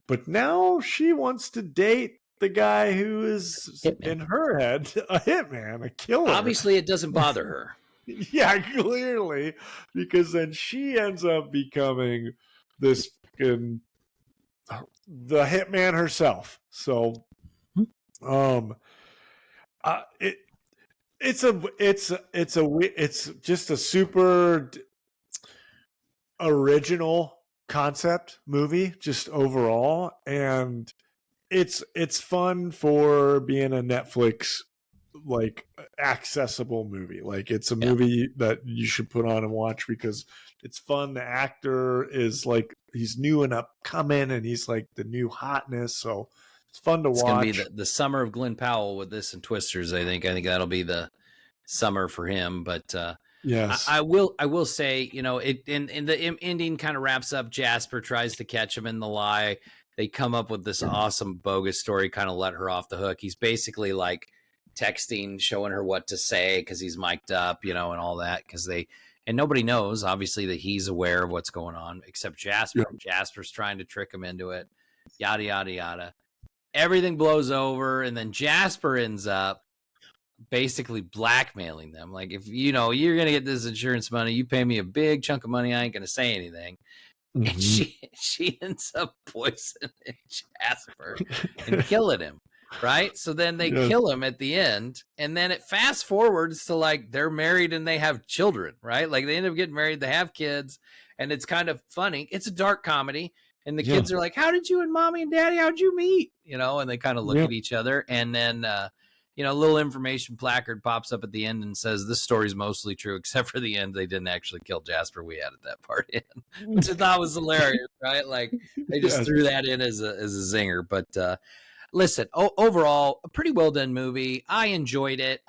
S2: But now she wants to date the guy who is hitman. In her head a hitman, a killer.
S1: Obviously, it doesn't bother her.
S2: Yeah, clearly, because then she ends up becoming this the hitman herself. So, it's just a super original concept movie, just overall, and it's fun for being a Netflix like accessible movie. Like it's a movie that you should put on and watch because it's fun. The actor is like, he's new and upcoming, and he's like the new hotness. So it's fun to watch. It's going
S1: to be the summer of Glenn Powell with this and Twisters. I think that'll be the summer for him. But
S2: Yes.
S1: I will say, you know, it in the ending kind of wraps up. Jasper tries to catch him in the lie. They come up with this awesome bogus story, kind of let her off the hook. He's basically like texting, showing her what to say because he's mic'd up, you know, and all that. And nobody knows, obviously, that he's aware of what's going on except Jasper.
S2: Yeah.
S1: Jasper's trying to trick him into it. Yada, yada, yada. Everything blows over, and then Jasper ends up basically blackmailing them. Like, if you know you're gonna get this insurance money, you pay me a big chunk of money, I ain't gonna say anything.
S2: Mm-hmm.
S1: And she ends up poisoning Jasper and killing him. Right? So then they kill him at the end, and then it fast forwards to like they're married and they have children, right? Like they end up getting married, they have kids, and it's kind of funny. It's a dark comedy, and the kids are like, "How did you and mommy and daddy, how'd you meet?" You know, and they kind of look at each other, and then you know, a little information placard pops up at the end and says this story's mostly true, except for the end. They didn't actually kill Jasper. We added that part in, which I thought was hilarious, right? Like they just threw that in as a zinger. But listen, overall, a pretty well done movie. I enjoyed it.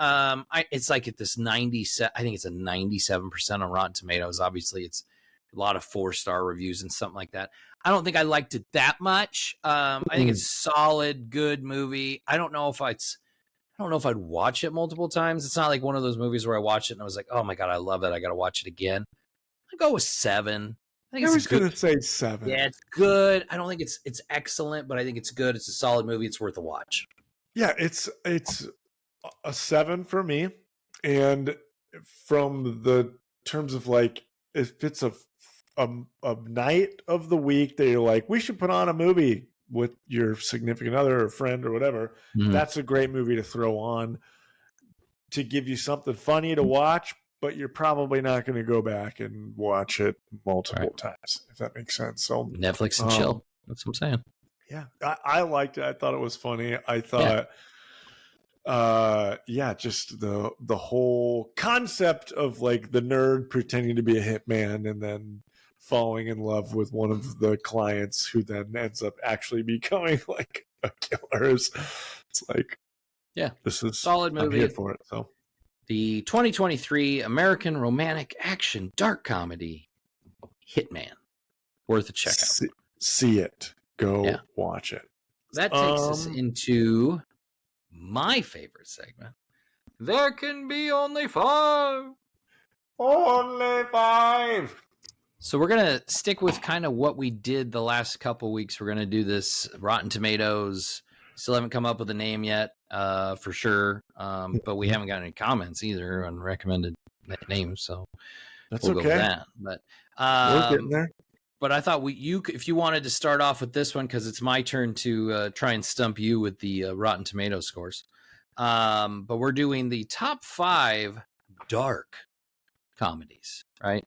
S1: It's like at this 97. I think it's a 97% on Rotten Tomatoes. Obviously, it's a lot of 4-star reviews and something like that. I don't think I liked it that much. I think it's solid, good movie. I don't know if I'd watch it multiple times. It's not like one of those movies where I watched it and I was like, oh my God, I love it. I got to watch it again. I go with 7. I think
S2: I was going to say 7.
S1: Yeah, it's good. I don't think it's excellent, but I think it's good. It's a solid movie. It's worth a watch.
S2: Yeah, it's a 7 for me. And from the terms of like, if it's a night of the week that you're like, we should put on a movie with your significant other or friend or whatever, that's a great movie to throw on to give you something funny to watch, but you're probably not going to go back and watch it multiple times, if that makes sense. So
S1: Netflix and chill. That's what I'm saying.
S2: Yeah, I liked it. I thought it was funny. I thought, just the whole concept of like the nerd pretending to be a hitman and then falling in love with one of the clients who then ends up actually becoming like a killer. It's like, this is
S1: solid movie.
S2: I'm here for it. So
S1: the 2023 American romantic action dark comedy Hitman, worth a check out.
S2: See it. Go watch it.
S1: That takes us into my favorite segment. There can be only 5.
S2: Only 5.
S1: So we're going to stick with kind of what we did the last couple weeks. We're going to do this Rotten Tomatoes. Still haven't come up with a name yet, for sure. But we haven't got any comments either on recommended names. So
S2: that's
S1: we'll
S2: okay.
S1: Go with that. But
S2: we're getting there.
S1: But I thought if you wanted to start off with this one, because it's my turn to try and stump you with the Rotten Tomato scores. But we're doing the top 5 dark comedies, right?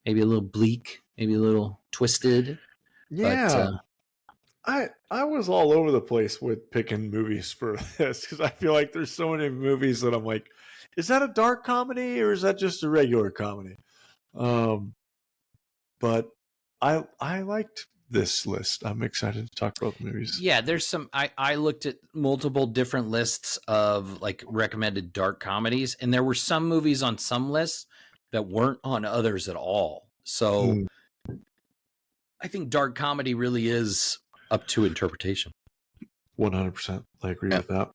S1: Maybe a little bleak, maybe a little twisted.
S2: Yeah. But, I was all over the place with picking movies for this because I feel like there's so many movies that I'm like, is that a dark comedy or is that just a regular comedy? But I liked this list. I'm excited to talk about the movies.
S1: Yeah, there's some. I looked at multiple different lists of like recommended dark comedies, and there were some movies on some lists that weren't on others at all. So I think dark comedy really is up to interpretation.
S2: 100%. I agree with that.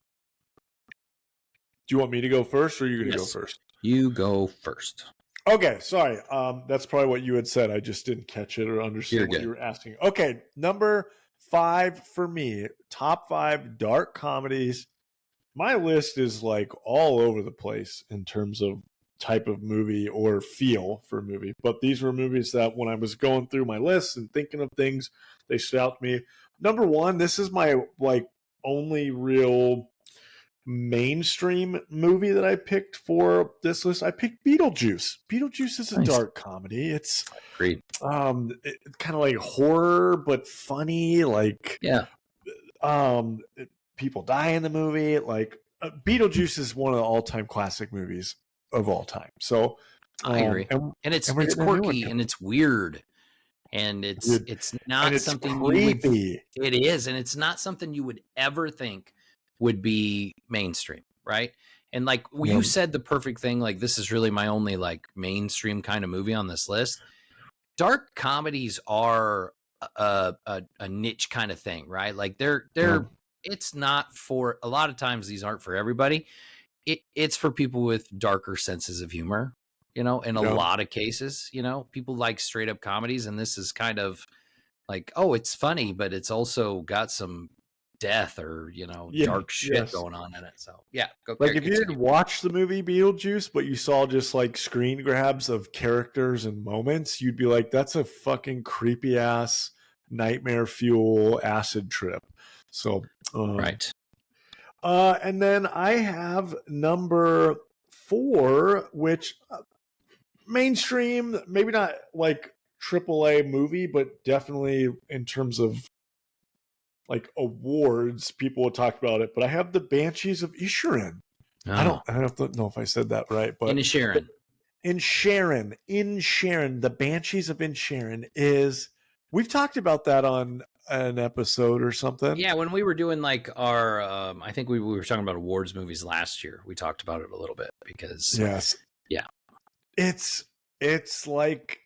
S2: Do you want me to go first or are you going to go first?
S1: You go first.
S2: Okay, sorry. That's probably what you had said. I just didn't catch it or understand what you were asking. Okay, number 5 for me, top 5 dark comedies. My list is like all over the place in terms of type of movie or feel for a movie. But these were movies that when I was going through my list and thinking of things, they stood out to me. Number 1, this is my like only real mainstream movie that I picked for this list. I picked Beetlejuice. Beetlejuice is a dark comedy. It's
S1: great.
S2: Kind of like horror but funny. Like people die in the movie. Like Beetlejuice is one of the all-time classic movies of all time. So
S1: I agree, and it's quirky and it's weird, and it's not something
S2: creepy.
S1: It is, and it's not something you would ever think would be mainstream, right? And like you said, the perfect thing, like this is really my only like mainstream kind of movie on this list. Dark comedies are a niche kind of thing, right? Like it's not for, a lot of times these aren't for everybody. It's for people with darker senses of humor, in a lot of cases. People like straight up comedies, and this is kind of like, oh, it's funny, but it's also got some death or dark shit going on in it. So yeah,
S2: like if you didn't watch the movie Beetlejuice, but you saw just like screen grabs of characters and moments, you'd be like, that's a fucking creepy ass nightmare fuel acid trip. So
S1: right.
S2: And then I have number 4, which mainstream, maybe not like AAA movie, but definitely in terms of like awards, people will talk about it. But I have the Banshees of Inisherin. I don't know if I said that right, but
S1: Inisherin.
S2: Inisherin, the Banshees of Inisherin is. We've talked about that on an episode or something.
S1: Yeah, when we were doing like our, I think we were talking about awards movies last year. We talked about it a little bit because yeah,
S2: it's like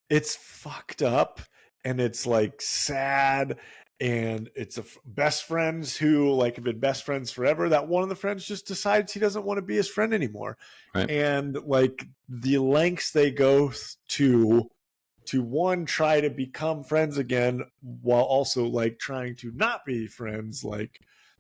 S2: it's fucked up and it's like sad. And it's best friends who like have been best friends forever. That one of the friends just decides he doesn't want to be his friend anymore.
S1: Right.
S2: And like the lengths they go to one, try to become friends again while also like trying to not be friends. Like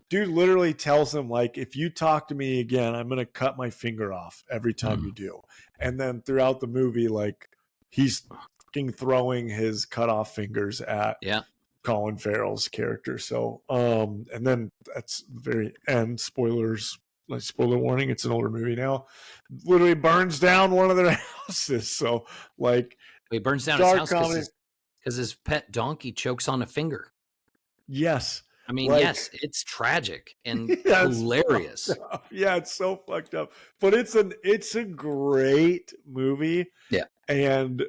S2: dude literally tells him like, if you talk to me again, I'm going to cut my finger off every time you do. And then throughout the movie, like he's fucking throwing his cut off fingers at Colin Farrell's character. So, and then that's the very end. Spoilers, like spoiler warning. It's an older movie now. Literally burns down one of their houses. So, like,
S1: he burns down his house because his pet donkey chokes on a finger.
S2: Yes,
S1: I mean, yes, it's tragic and hilarious.
S2: Yeah, it's so fucked up, but it's a great movie.
S1: Yeah,
S2: and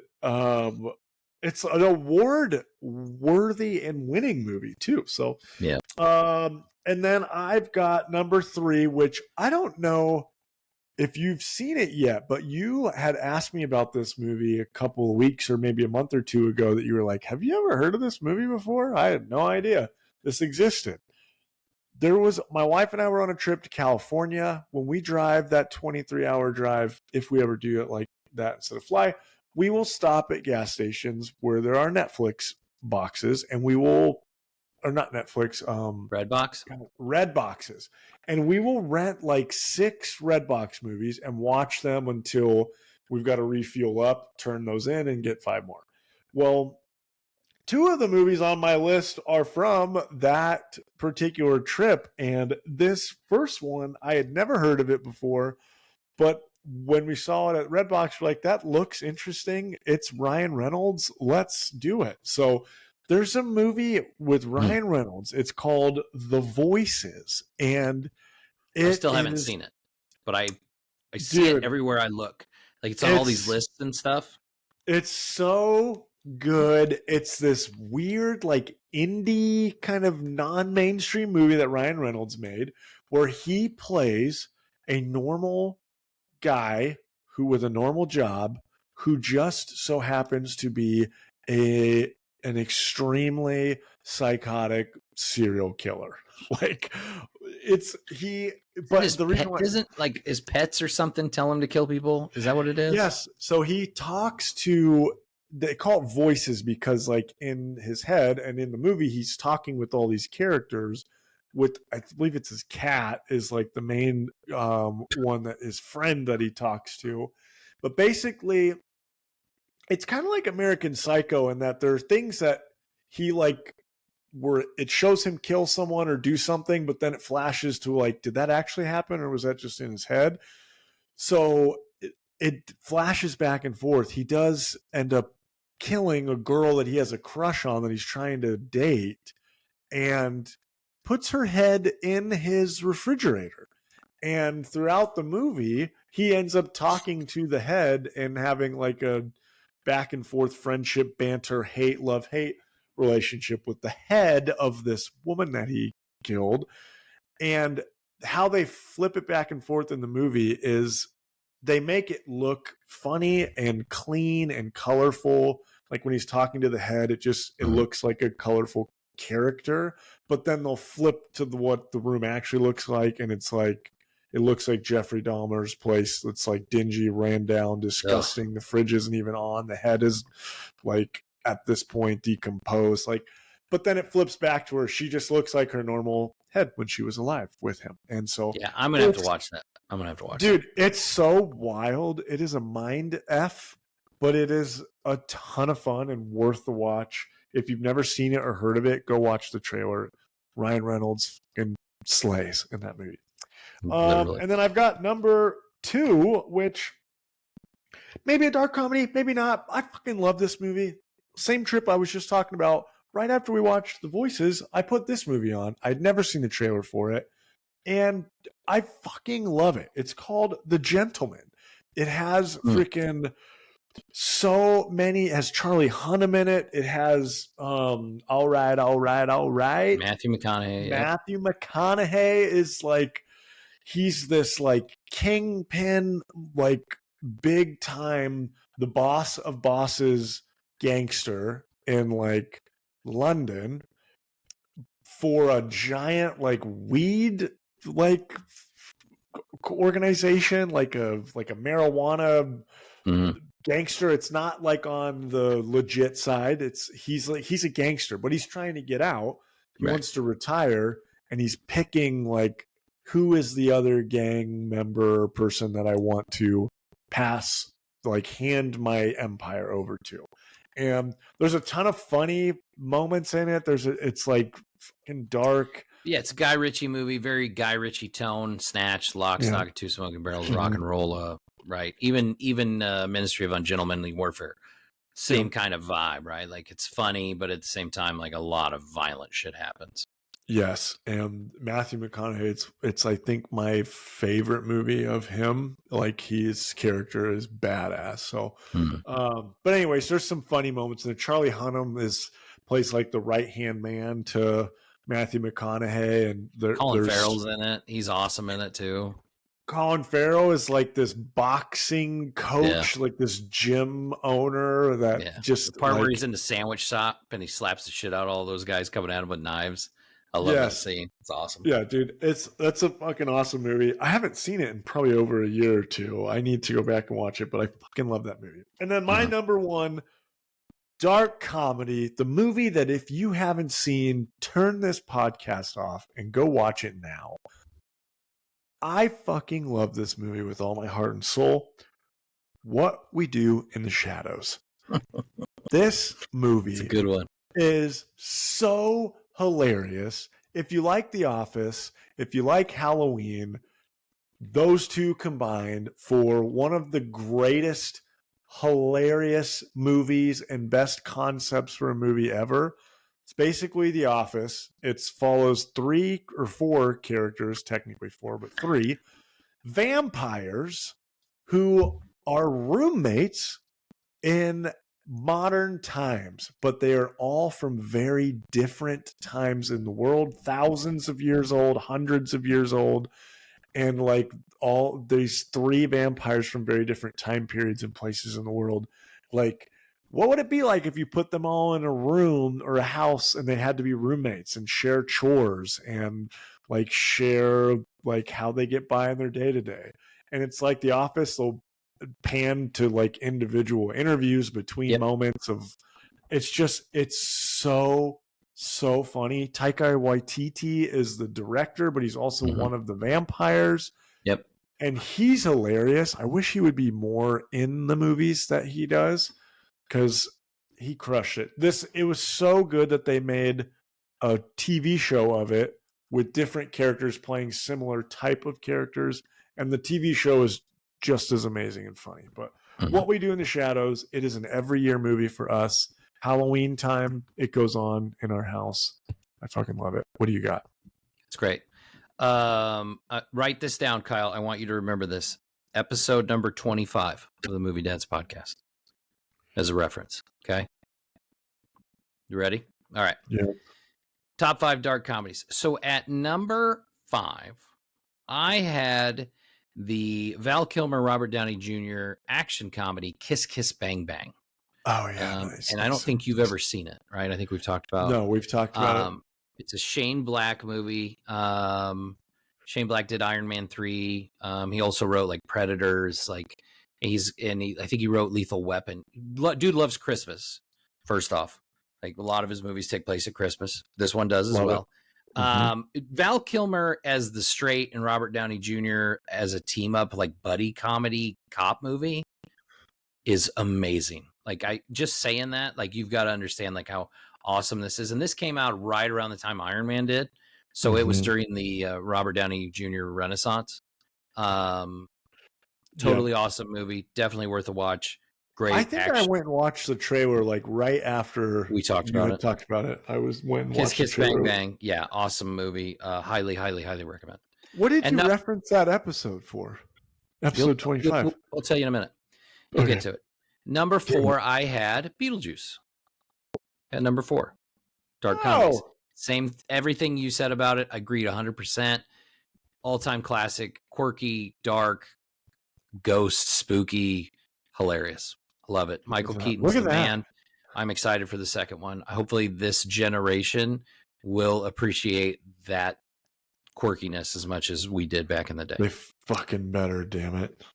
S2: it's an award-worthy and winning movie too. So
S1: yeah.
S2: And then I've got number 3, which I don't know if you've seen it yet, but you had asked me about this movie a couple of weeks or maybe a month or two ago that you were like, have you ever heard of this movie before? I had no idea this existed. My wife and I were on a trip to California. When we drive that 23-hour drive, if we ever do it like that instead of fly, we will stop at gas stations where there are Netflix boxes, and we will, or not Netflix, Red boxes. And we will rent like 6 Redbox movies and watch them until we've got to refuel up, turn those in, and get 5 more. Well, 2 of the movies on my list are from that particular trip. And this first one, I had never heard of it before, but when we saw it at Redbox, we're like, that looks interesting. It's Ryan Reynolds. Let's do it. So there's a movie with Ryan Reynolds. It's called The Voices. And
S1: I still haven't seen it, but I see it everywhere I look. Like it's on all these lists and stuff.
S2: It's so good. It's this weird, like indie kind of non-mainstream movie that Ryan Reynolds made where he plays a normal guy who with a normal job who just so happens to be an extremely psychotic serial killer. Like but the reason why
S1: isn't like his pets or something tell him to kill people. Is that what it is?
S2: Yes. So he talks to, they call it voices because like in his head and in the movie, he's talking with all these characters with, I believe it's his cat is like the main one, that his friend that he talks to. But basically it's kind of like American Psycho in that there's things that he like where it shows him kill someone or do something, but then it flashes to like, did that actually happen or was that just in his head? So it flashes back and forth. He does end up killing a girl that he has a crush on that he's trying to date and puts her head in his refrigerator. And throughout the movie, he ends up talking to the head and having like a back and forth friendship, banter, hate, love, hate relationship with the head of this woman that he killed. And how they flip it back and forth in the movie is they make it look funny and clean and colorful. Like when he's talking to the head, it looks like a colorful character, but then they'll flip to what the room actually looks like, and it's like it looks like Jeffrey Dahmer's place. It's like dingy, ran down, disgusting. Ugh. The fridge isn't even on. The head is like at this point decomposed. Like, but then it flips back to where she just looks like her normal head when she was alive with him. And so
S1: yeah, I'm gonna have to watch that. I'm gonna have to watch
S2: dude,
S1: that.
S2: it's so wild. It is a mind F, but it is a ton of fun and worth the watch. If you've never seen it or heard of it, go watch the trailer. Ryan Reynolds and slays in that movie. And then I've got number 2, which maybe a dark comedy, maybe not. I fucking love this movie. Same trip I was just talking about. Right after we watched The Voices, I put this movie on. I'd never seen the trailer for it, and I fucking love it. It's called The Gentleman. It has freaking so many. It has Charlie Hunnam in it. It has all right.
S1: Matthew McConaughey.
S2: Matthew McConaughey is like, he's this like kingpin, like big time, the boss of bosses gangster in like London for a giant like weed like organization, like a marijuana gangster. It's not like on the legit side. He's a gangster, but he's trying to get out. He wants to retire, and he's picking like, who is the other gang member or person that I want to pass, like hand my empire over to. And there's a ton of funny moments in it. It's like fucking dark.
S1: Yeah, it's a Guy Ritchie movie, very Guy Ritchie tone. Snatch, Lock, Stock, and Two Smoking Barrels, rock and roll. Right, even Ministry of Ungentlemanly Warfare, same kind of vibe, right? Like it's funny, but at the same time, like a lot of violent shit happens.
S2: Yes, and Matthew McConaughey, it's I think my favorite movie of him. Like his character is badass. So, but anyways, there's some funny moments. And Charlie Hunnam plays like the right hand man to Matthew McConaughey, and
S1: Colin Farrell's in it. He's awesome in it too.
S2: Colin Farrell is like this boxing coach, like this gym owner that just
S1: the part where he's in the sandwich shop and he slaps the shit out of all those guys coming at him with knives. I love that scene. It's awesome.
S2: Yeah, dude. That's a fucking awesome movie. I haven't seen it in probably over a year or two. I need to go back and watch it, but I fucking love that movie. And then my number 1 dark comedy, the movie that if you haven't seen, turn this podcast off and go watch it now. I fucking love this movie with all my heart and soul. What We Do in the Shadows. This movie
S1: it's a good one.
S2: Is so hilarious. If you like The Office, if you like Halloween, those two combined for one of the greatest hilarious movies and best concepts for a movie ever. It's basically The Office. It follows 3 or 4 characters, technically 4, but 3 vampires who are roommates in modern times, but they are all from very different times in the world, thousands of years old, hundreds of years old, and like all these 3 vampires from very different time periods and places in the world. Like, what would it be like if you put them all in a room or a house and they had to be roommates and share chores and like share like how they get by in their day to day? And it's like The Office, they'll pan to like individual interviews between moments of it's so funny. Taika Waititi is the director, but he's also one of the vampires.
S1: Yep.
S2: And he's hilarious. I wish he would be more in the movies that he does because he crushed it. It was so good that they made a TV show of it with different characters playing similar type of characters. And the TV show is just as amazing and funny. But What We Do in the Shadows, it is an every year movie for us. Halloween time, it goes on in our house. I fucking love it. What do you got?
S1: It's great. Write this down, Kyle. I want you to remember this. Episode number 25 of the Movie Dads podcast as a reference. Okay. You ready? All right.
S2: Yeah.
S1: Top 5 dark comedies. So at number 5, I had the Val Kilmer, Robert Downey Jr. action comedy Kiss Kiss Bang Bang.
S2: Oh yeah, nice.
S1: And I don't think you've ever seen it, right? I think we've talked about.
S2: No, we've talked about it.
S1: It's a Shane Black movie. Shane Black did Iron Man 3. He also wrote like Predators. Like I think he wrote Lethal Weapon. Dude loves Christmas. First off, like a lot of his movies take place at Christmas. This one does as well. Val Kilmer as the straight and Robert Downey Jr. as a team up, like buddy comedy cop movie, is amazing. Like I just saying that, like you've got to understand like how awesome this is. And this came out right around the time Iron Man did. So it was during the Robert Downey Jr. Renaissance. Totally awesome movie. Definitely worth a watch. Great.
S2: I think I went and watched the trailer like right after
S1: we talked about it.
S2: Talked about it. I was went and watched
S1: Kiss Bang Bang. Yeah, awesome movie. Highly recommend.
S2: What did you reference that episode for? Episode 25.
S1: I'll tell you in a minute. We'll get to it. Number 4, I had Beetlejuice. At number 4, Dark Comedies. Same, everything you said about it, I agreed 100%. All-time classic, quirky, dark, ghost, spooky, hilarious. Love it. Michael Keaton's the man. I'm excited for the second one. Hopefully this generation will appreciate that quirkiness as much as we did back in the day.
S2: They fucking better, damn it.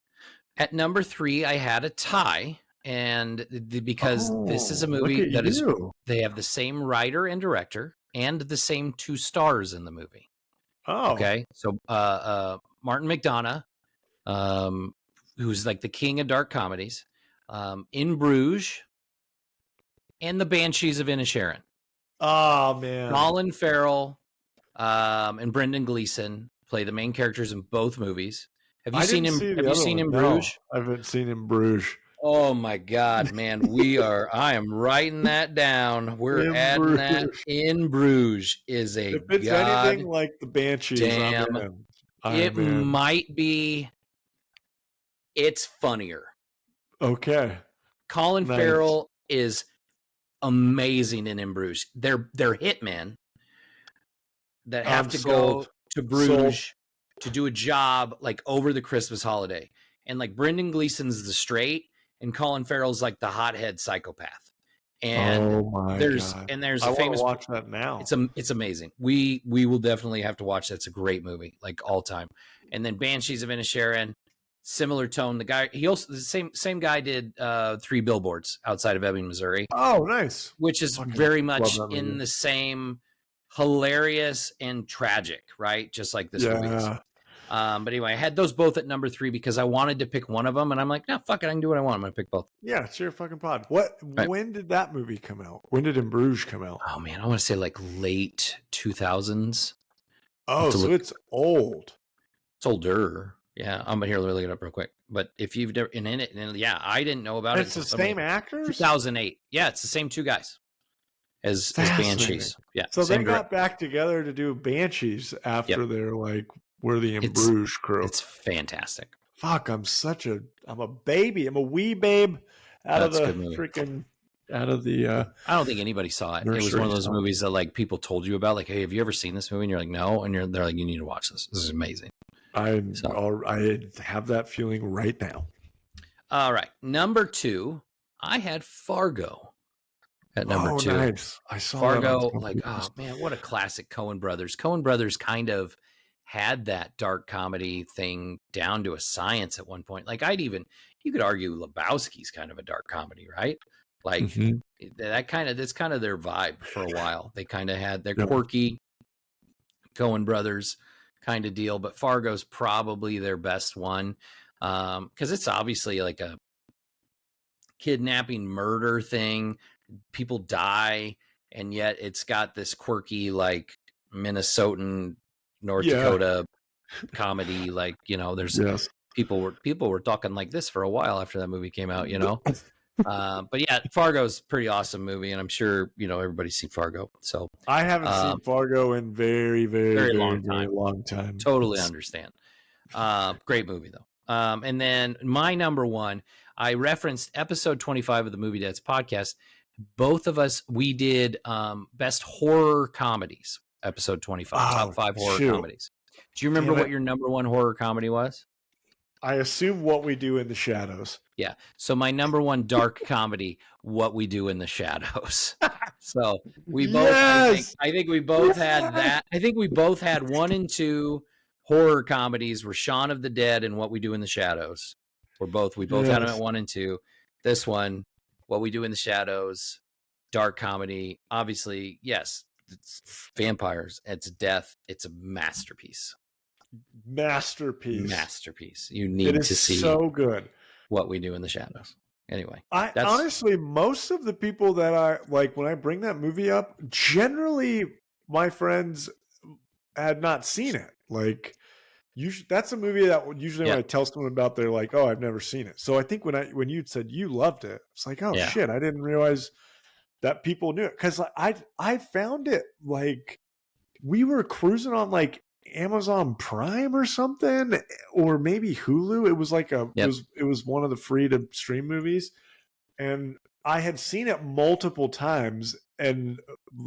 S1: At number 3, I had a tie. And because this is a movie that is, they have the same writer and director and the same 2 stars in the movie.
S2: Oh,
S1: okay. So Martin McDonagh, who's like the king of dark comedies, In Bruges, and The Banshees of Inisherin.
S2: Oh man,
S1: Colin Farrell and Brendan Gleeson play the main characters in both movies. Have you seen him? Have you seen In Bruges?
S2: I haven't seen In Bruges.
S1: Oh my God, man. I am writing that down. We're adding that. In Bruges is a
S2: if it's anything like The Banshees,
S1: it might be. It's funnier.
S2: Okay.
S1: Colin Farrell is amazing in Bruges. They're hitmen that have to go to Bruges to do a job like over the Christmas holiday. And like Brendan Gleeson's the straight and Colin Farrell's like the hothead psychopath. And there's a famous
S2: watch that now.
S1: It's amazing. We will definitely have to watch that. It's a great movie, like all time. And then Banshees of Inisherin, similar tone. The guy the same guy did 3 Billboards Outside of Ebbing, Missouri.
S2: Oh, nice.
S1: Which is very much in the same hilarious and tragic, right? Just like this movie is. But anyway, I had those both at number 3 because I wanted to pick one of them, and I'm like, no, fuck it, I can do what I want. I'm gonna pick both.
S2: Yeah, it's your fucking pod. When did that movie come out? When did In Bruges come out?
S1: Oh man, I want to say like late 2000s.
S2: Oh, so it's old.
S1: It's older. Yeah, I'm here to look it up real quick. But if you've never in it, and yeah, I didn't know about it.
S2: It's the same actors.
S1: 2008. Yeah, it's the same 2 guys as Banshees. Yeah,
S2: so they got back together to do Banshees after they're like. We're the In Bruges crew.
S1: It's fantastic.
S2: Fuck, I'm a baby. I'm a wee babe out of the freaking out of the
S1: I don't think anybody saw it. It was one of those movies that like people told you about, like, hey, have you ever seen this movie? And you're like, no, and they're like, you need to watch this. This is amazing.
S2: I have that feeling right now.
S1: All right. Number 2, I had Fargo at number 2.
S2: Nice. I saw
S1: Fargo, like, oh man, what a classic. Coen Brothers. Coen Brothers kind of had that dark comedy thing down to a science at one point. Like you could argue Lebowski's kind of a dark comedy, right? Like that's kind of their vibe for a while. They kind of had their quirky Coen Brothers kind of deal, but Fargo's probably their best one. Cause it's obviously like a kidnapping murder thing. People die. And yet it's got this quirky, like Minnesotan, North Dakota comedy, like, there's people were talking like this for a while after that movie came out, but yeah, Fargo's a pretty awesome movie, and I'm sure everybody's seen Fargo. So
S2: I haven't seen Fargo in very long time.
S1: Totally understand. Great movie though. And then my number 1, I referenced episode 25 of the Movie Dads podcast. Both of us, we did best horror comedies. Episode 25, top 5 horror comedies. Do you remember
S2: Damn
S1: what
S2: it.
S1: your number one horror comedy was?
S2: I assume What We Do in the Shadows.
S1: Yeah. So my number one dark comedy, What We Do in the Shadows. So we both,
S2: Yes.
S1: I think we both had that. I think we both had 1 and 2 horror comedies were Shaun of the Dead and What We Do in the Shadows. We both had them at
S2: Yes.
S1: 1 and 2. This one, What We Do in the Shadows, dark comedy. Obviously, yes, it's vampires, it's death, it's a masterpiece.
S2: Masterpiece.
S1: You
S2: It
S1: need
S2: is
S1: to see
S2: so good.
S1: What We Do in the Shadows. Anyway,
S2: I
S1: that's
S2: honestly, most of the people that I like when I bring that movie up, generally my friends had not seen it. Like, that's a movie that usually when I tell someone about, they're like, "Oh, I've never seen it." So I think when you said you loved it, it's like, "Oh
S1: yeah.
S2: shit, I didn't realize that people knew it." Because I found it like we were cruising on like Amazon Prime or something, or maybe Hulu. It was like
S1: Yep.
S2: it was one of the free to stream movies, and I had seen it multiple times and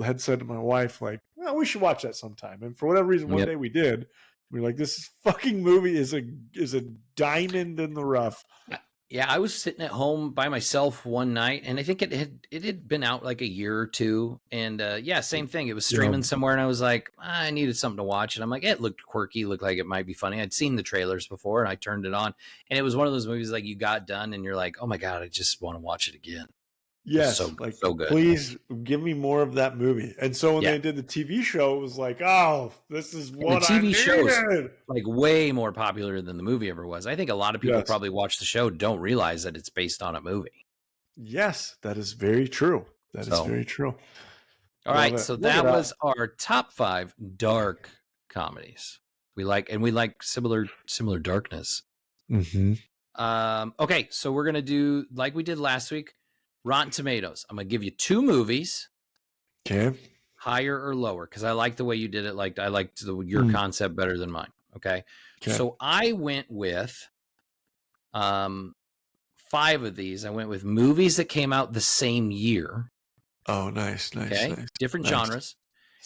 S2: had said to my wife, like, well, we should watch that sometime. And for whatever reason, one day we did. We were like, this fucking movie is a diamond in the rough.
S1: Yeah, I was sitting at home by myself one night, and I think it had been out like a year or two, and yeah, same thing. It was streaming somewhere, and I was like, I needed something to watch, and I'm like, it looked quirky, looked like it might be funny. I'd seen the trailers before, and I turned it on, and it was one of those movies like you got done, and you're like, oh my god, I just want to watch it again.
S2: Yes,
S1: so good.
S2: Please give me more of that movie. And so when they did the TV show, it was like, oh, this is what I needed.
S1: Show's like way more popular than the movie ever was. I think a lot of people probably watch the show, don't realize that it's based on a movie.
S2: Yes, that is very true. That is very true.
S1: All right, so that was our top 5 dark comedies. We like similar darkness.
S2: Mm-hmm.
S1: Okay, so we're gonna do like we did last week. Rotten Tomatoes. I'm gonna give you 2 movies.
S2: Okay.
S1: Higher or lower, because I like the way you did it. Like I liked your concept better than mine. Okay. So I went with 5 of these. I went with movies that came out the same year.
S2: Oh, nice.
S1: Okay. Different genres.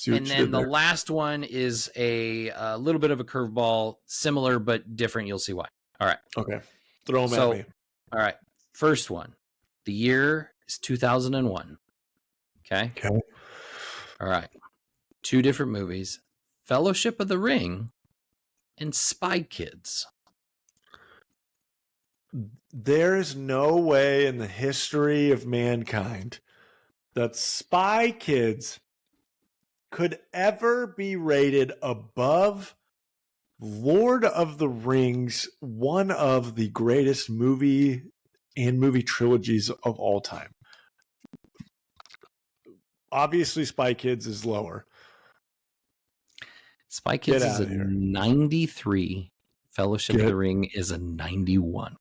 S1: And then the last one is a little bit of a curveball, similar but different. You'll see why. All right.
S2: Okay. Throw them at me.
S1: All right. First one. The year is 2001. Okay. All right. 2 different movies. Fellowship of the Ring and Spy Kids.
S2: There is no way in the history of mankind that Spy Kids could ever be rated above Lord of the Rings, one of the greatest movie trilogies of all time. Obviously, Spy Kids is lower.
S1: Spy Kids is a 93. Fellowship of the Ring is a 91.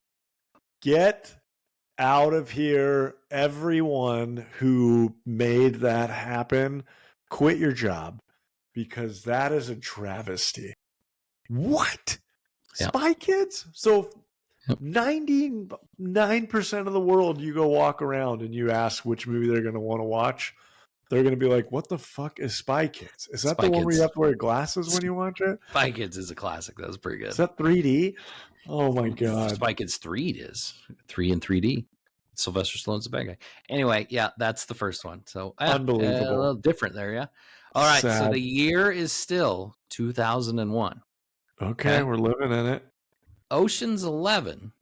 S2: Get out of here, everyone who made that happen. Quit your job, because that is a travesty. What? Yep. Spy Kids? So 99% of the world, you go walk around and you ask which movie they're going to want to watch. They're going to be like, what the fuck is Spy Kids? Is that the one where you have to wear glasses when you watch it?
S1: Spy Kids is a classic. That was pretty good.
S2: Is that 3D? Oh, my God.
S1: Spy Kids 3 is 3 in 3D. Sylvester Stallone's a bad guy. Anyway, yeah, that's the first one. So
S2: unbelievable.
S1: A little different there, yeah. All right, so the year is still 2001.
S2: Okay, we're living in it.
S1: Ocean's 11,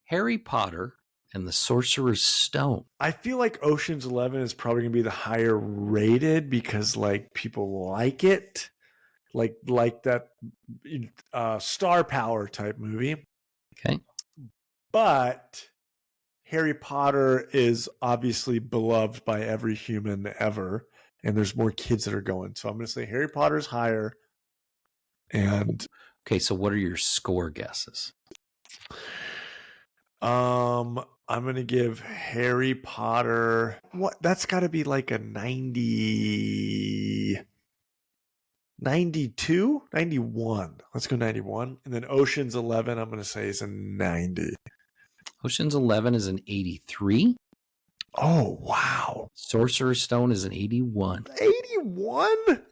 S1: Harry Potter, and the Sorcerer's Stone.
S2: I feel like Ocean's 11 is probably going to be the higher rated because like people like it, like that star power type movie.
S1: Okay.
S2: But Harry Potter is obviously beloved by every human ever, and there's more kids that are going. So I'm going to say Harry Potter's higher. And
S1: okay, so what are your score guesses?
S2: I'm going to give Harry Potter, what? That's got to be like a 90, 92, 91. Let's go 91. And then Ocean's 11, I'm going to say is a 90.
S1: Ocean's 11 is an 83.
S2: Oh, wow.
S1: Sorcerer's Stone is an 81.
S2: 81?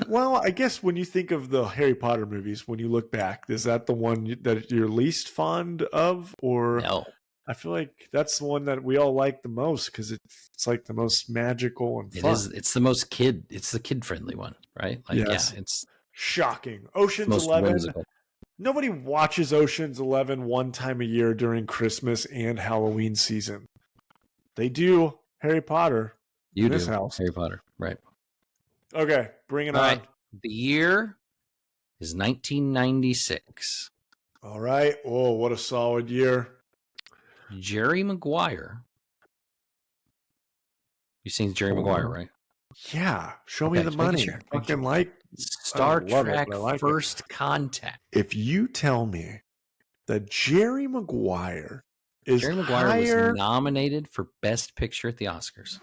S2: Well, I guess when you think of the Harry Potter movies, when you look back, is that the one that you're least fond of? Or
S1: No,
S2: I feel like that's the one that we all like the most because it's like the most magical and
S1: it
S2: fun.
S1: is. It's the most kid. It's the kid friendly one, right? Like,
S2: Yes.
S1: yeah, it's
S2: Shocking.
S1: the
S2: Ocean's
S1: most
S2: 11.
S1: whimsical.
S2: Nobody watches Ocean's 11 one time a year during Christmas and Halloween season. They do Harry Potter
S1: You
S2: in
S1: do
S2: this house.
S1: Harry Potter, right?
S2: Okay, bring it
S1: All
S2: on.
S1: right. The year is 1996.
S2: All right. Oh, what a solid year.
S1: Jerry Maguire. You've seen Jerry Maguire, right?
S2: Yeah. Show me the
S1: just making
S2: money.
S1: sure,
S2: I
S1: making
S2: fucking like
S1: Star
S2: love it,
S1: Trek
S2: but I like it.
S1: First Contact.
S2: If you tell me that Jerry Maguire is
S1: Jerry Maguire
S2: higher,
S1: was nominated for Best Picture at the Oscars.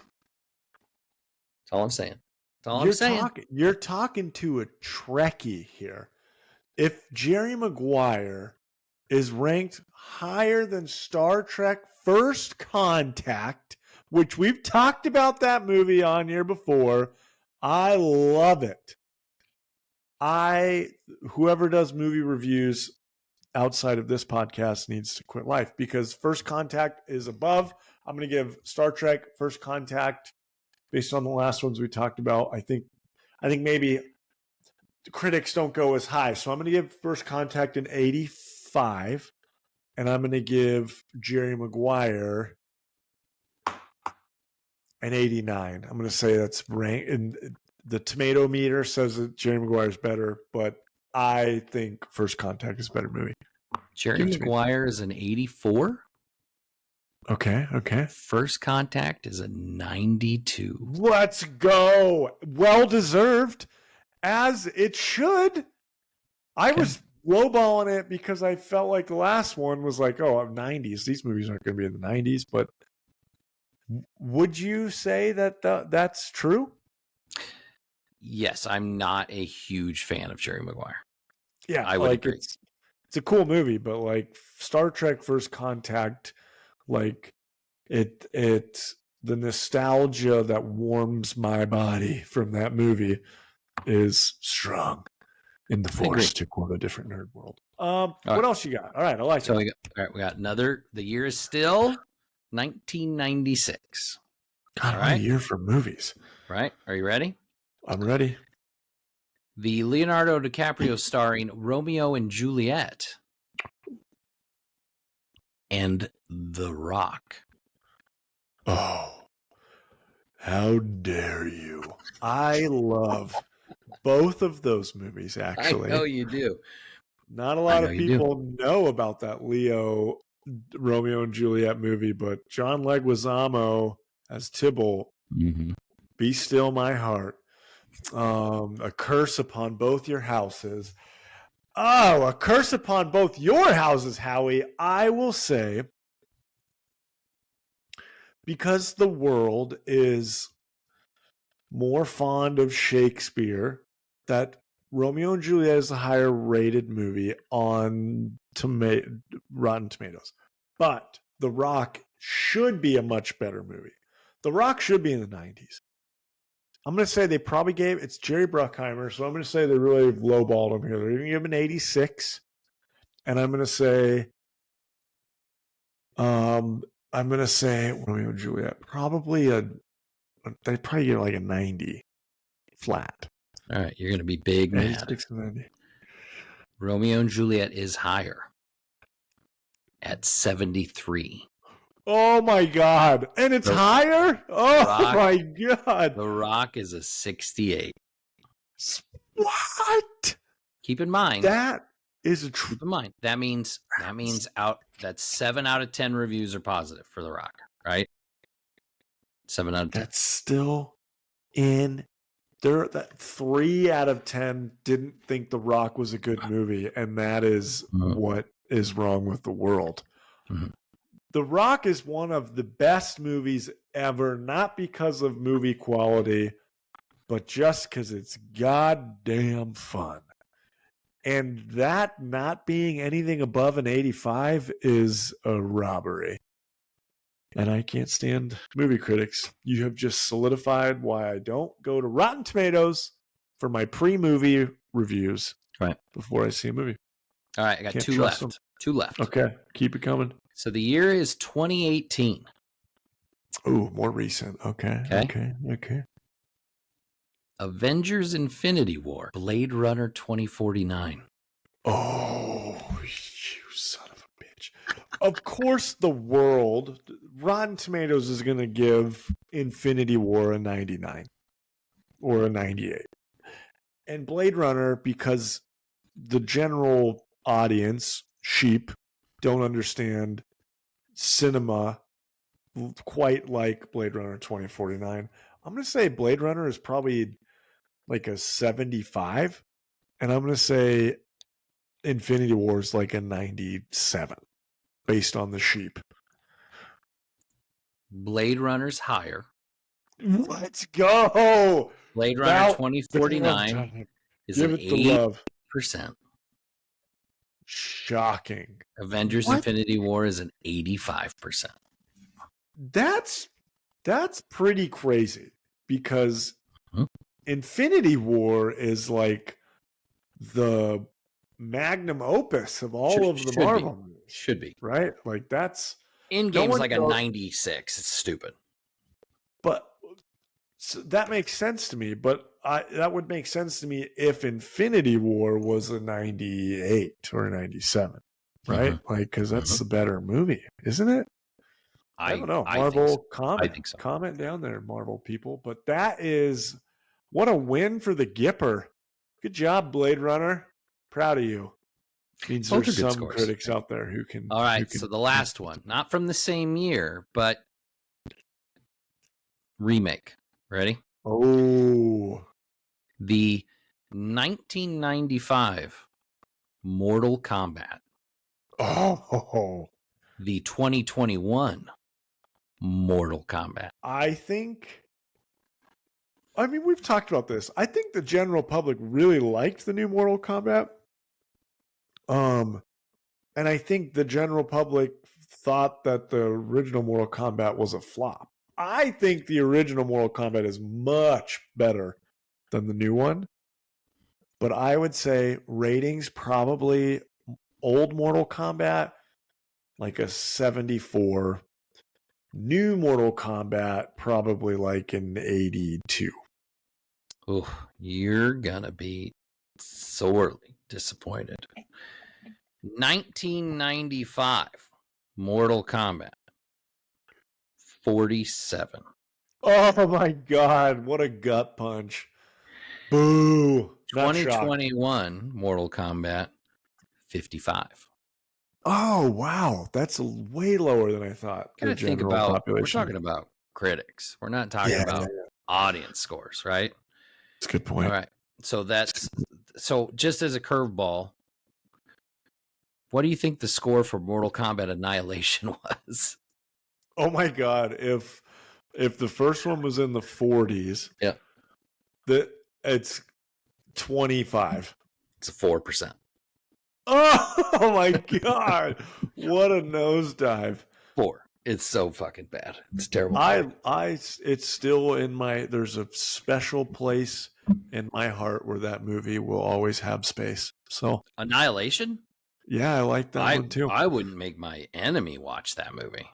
S1: That's all I'm saying. That's all I'm saying.
S2: You're talking to a Trekkie here. If Jerry Maguire is ranked higher than Star Trek First Contact, which we've talked about that movie on here before, I love it. Whoever does movie reviews outside of this podcast needs to quit life because First Contact is above. I'm going to give Star Trek First Contact, based on the last ones we talked about. I think maybe the critics don't go as high. So I'm going to give First Contact an 85, and I'm going to give Jerry Maguire an 89. I'm going to say that's ranked. And the tomato meter says that Jerry Maguire is better, but I think First Contact is a better movie.
S1: Jerry Maguire is an 84.
S2: Okay.
S1: First Contact is a 92.
S2: Let's go. Well deserved, as it should. I was lowballing it because I felt like the last one was like, 90s. These movies aren't going to be in the 90s, but would you say that that's true?
S1: Yes, I'm not a huge fan of Jerry Maguire.
S2: Yeah,
S1: I would agree.
S2: It's a cool movie, but like Star Trek First Contact, like it's the nostalgia that warms my body from that movie is strong in the Force, to quote a different nerd world. What else you got? All right, I like it.
S1: We got another. The year is still 1996.
S2: God, what a year for movies.
S1: Right? Are you ready?
S2: I'm ready.
S1: The Leonardo DiCaprio starring Romeo and Juliet and The Rock.
S2: Oh, how dare you. I love both of those movies, actually.
S1: I know you do.
S2: Not a lot of people know about that Romeo and Juliet movie, but John Leguizamo as Tybalt, Be Still My Heart, A Curse Upon Both Your Houses. Oh, A Curse Upon Both Your Houses, Howie. I will say, because the world is more fond of Shakespeare, that Romeo and Juliet is a higher rated movie on Rotten Tomatoes. But The Rock should be a much better movie. The Rock should be in the 90s. I'm going to say they probably it's Jerry Bruckheimer, so I'm going to say they really lowballed him here. They're going to give him an 86. And I'm going to say Romeo and Juliet, they probably get like a 90 flat.
S1: All right, you're going to be big mad. Romeo and Juliet is higher at 73.
S2: Oh my God. And it's higher? Oh my God.
S1: The Rock is a 68.
S2: What?
S1: Keep in mind.
S2: That is
S1: keep in mind. That means that's 7 out of 10 reviews are positive for The Rock, right? 7 out of 10.
S2: That's still in there. That 3 out of 10 didn't think The Rock was a good movie, and that is what is wrong with the world.
S1: Mm-hmm.
S2: The Rock is one of the best movies ever, not because of movie quality, but just because it's goddamn fun. And that not being anything above an 85 is a robbery. And I can't stand movie critics. You have just solidified why I don't go to Rotten Tomatoes for my pre-movie reviews.
S1: Right.
S2: Before I see a movie.
S1: All right, I got
S2: Can't
S1: two
S2: trust
S1: left.
S2: them.
S1: Two left.
S2: Okay, keep it coming.
S1: So the year is 2018.
S2: Ooh, more recent. Okay.
S1: Avengers Infinity War, Blade Runner 2049.
S2: Oh, you son of a bitch. Of course, the world, Rotten Tomatoes is going to give Infinity War a 99 or a 98. And Blade Runner, because the general audience, sheep, don't understand cinema quite like Blade Runner 2049. I'm going to say Blade Runner is probably like a 75. And I'm going to say Infinity War is like a 97 based on the sheep.
S1: Blade Runner's higher.
S2: Let's go.
S1: Blade Runner 2049 is
S2: Give
S1: an
S2: it the love.
S1: 80%.
S2: Shocking.
S1: Avengers Infinity War is an 85%.
S2: That's pretty crazy because Infinity War is like the magnum opus of all of the Marvel movies.
S1: Should be.
S2: Right? Like that's
S1: Endgame's like a 96. It's stupid.
S2: But so that makes sense to me, but that would make sense to me if Infinity War was a 98 or a 97, right? Like, because that's the better movie, isn't it? I don't know. Marvel,
S1: I think so.
S2: Comment down there, Marvel people. But that is what a win for the Gipper. Good job, Blade Runner. Proud of you. Means there's some critics out there who can.
S1: All right, so the last one, not from the same year, but remake. Ready?
S2: Oh.
S1: The 1995 Mortal Kombat.
S2: Oh.
S1: The 2021 Mortal Kombat.
S2: I mean, we've talked about this. I think the general public really liked the new Mortal Kombat. And I think the general public thought that the original Mortal Kombat was a flop. I think the original Mortal Kombat is much better than the new one. But I would say ratings probably old Mortal Kombat, like a 74. New Mortal Kombat, probably like an 82.
S1: Oh, you're gonna be sorely disappointed. 1995 Mortal Kombat. 47.
S2: Oh my God, what a gut punch. Boo.
S1: 2021 Mortal Kombat. 55.
S2: Oh, wow. That's way lower than I thought.
S1: Gotta think about, we're talking about critics. We're not talking about audience scores, right?
S2: That's a good point.
S1: All right. So just as a curveball, what do you think the score for Mortal Kombat Annihilation was?
S2: Oh my God. If the first one was in the 40s, it's 25.
S1: It's a 4%.
S2: Oh my God. What a nosedive.
S1: 4. It's so fucking bad. It's terrible.
S2: It's still in there's a special place in my heart where that movie will always have space. So
S1: Annihilation?
S2: Yeah, I like that one too.
S1: I wouldn't make my enemy watch that movie.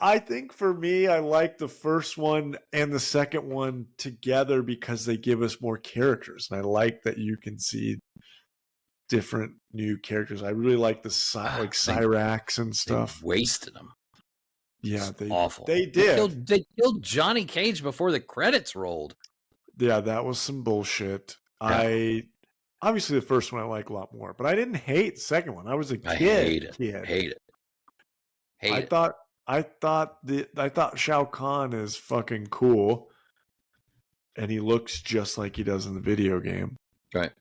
S2: I think for me, I like the first one and the second one together because they give us more characters. And I like that you can see different new characters. I really like the Cyrax and stuff.
S1: They wasted them.
S2: Yeah,
S1: awful.
S2: They did.
S1: They killed Johnny Cage before the credits rolled.
S2: Yeah, that was some bullshit. Yeah. Obviously the first one I like a lot more, but I didn't hate the second one. I was a kid.
S1: Hate it.
S2: I thought Shao Kahn is fucking cool, and he looks just like he does in the video game.
S1: Right.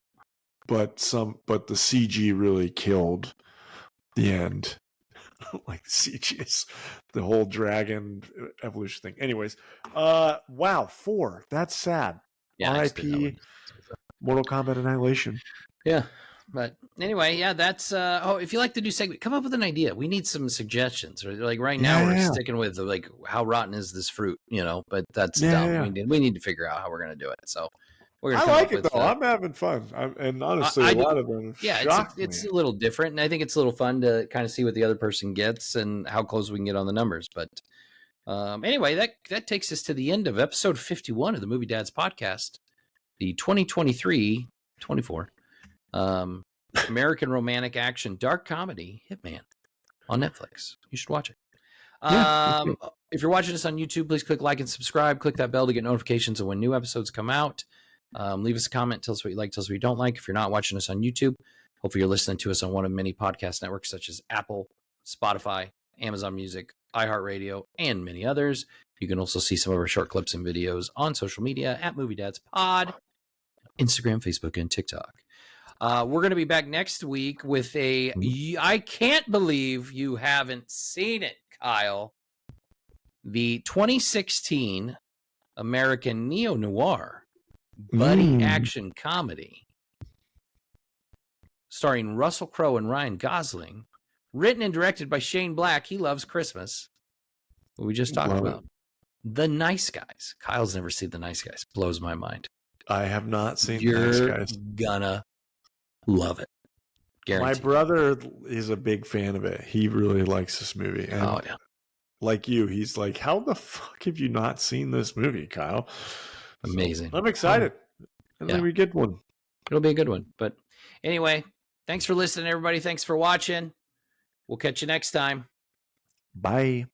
S2: But the CG really killed the end. Like the CG is the whole dragon evolution thing. Anyways, wow, 4. That's sad.
S1: Yeah,
S2: R.I.P. Mortal Kombat Annihilation.
S1: Yeah. But anyway, yeah, that's if you like the new segment, come up with an idea. We need some suggestions. Or like right now we're sticking with like how rotten is this fruit, but that's dumb. We need to figure out how we're gonna do it. So we're gonna
S2: I
S1: come
S2: like
S1: up
S2: it
S1: with
S2: though. I'm having fun. And honestly,
S1: I
S2: a
S1: do.
S2: lot of them
S1: Yeah,
S2: shocked
S1: it's
S2: me.
S1: a little different, and I think it's a little fun to kind of see what the other person gets and how close we can get on the numbers. But anyway, that takes us to the end of episode 51 of the Movie Dads podcast, the 2023-24 American romantic action dark comedy Hitman on Netflix. You should watch it. If you're watching this on YouTube, please click like and subscribe. Click that bell to get notifications of when new episodes come out. Leave us a comment. Tell us what you like. Tell us what you don't like. If you're not watching us on YouTube, hopefully you're listening to us on one of many podcast networks such as Apple, Spotify, Amazon Music, iHeartRadio, and many others. You can also see some of our short clips and videos on social media at Movie Dads Pod, Instagram, Facebook, and TikTok. We're going to be back next week with I can't believe you haven't seen it, Kyle. The 2016 American neo-noir buddy action comedy starring Russell Crowe and Ryan Gosling, written and directed by Shane Black. He loves Christmas. We just talked about The Nice Guys. Kyle's never seen The Nice Guys. Blows my mind.
S2: I have not seen
S1: The Nice
S2: Guys.
S1: Gonna love it. Guaranteed.
S2: My brother is a big fan of it. He really likes this movie. And like you, he's like, how the fuck have you not seen this movie, Kyle?
S1: Amazing.
S2: So I'm excited. And then we get one.
S1: It'll be a good one. But anyway, thanks for listening, everybody. Thanks for watching. We'll catch you next time.
S2: Bye.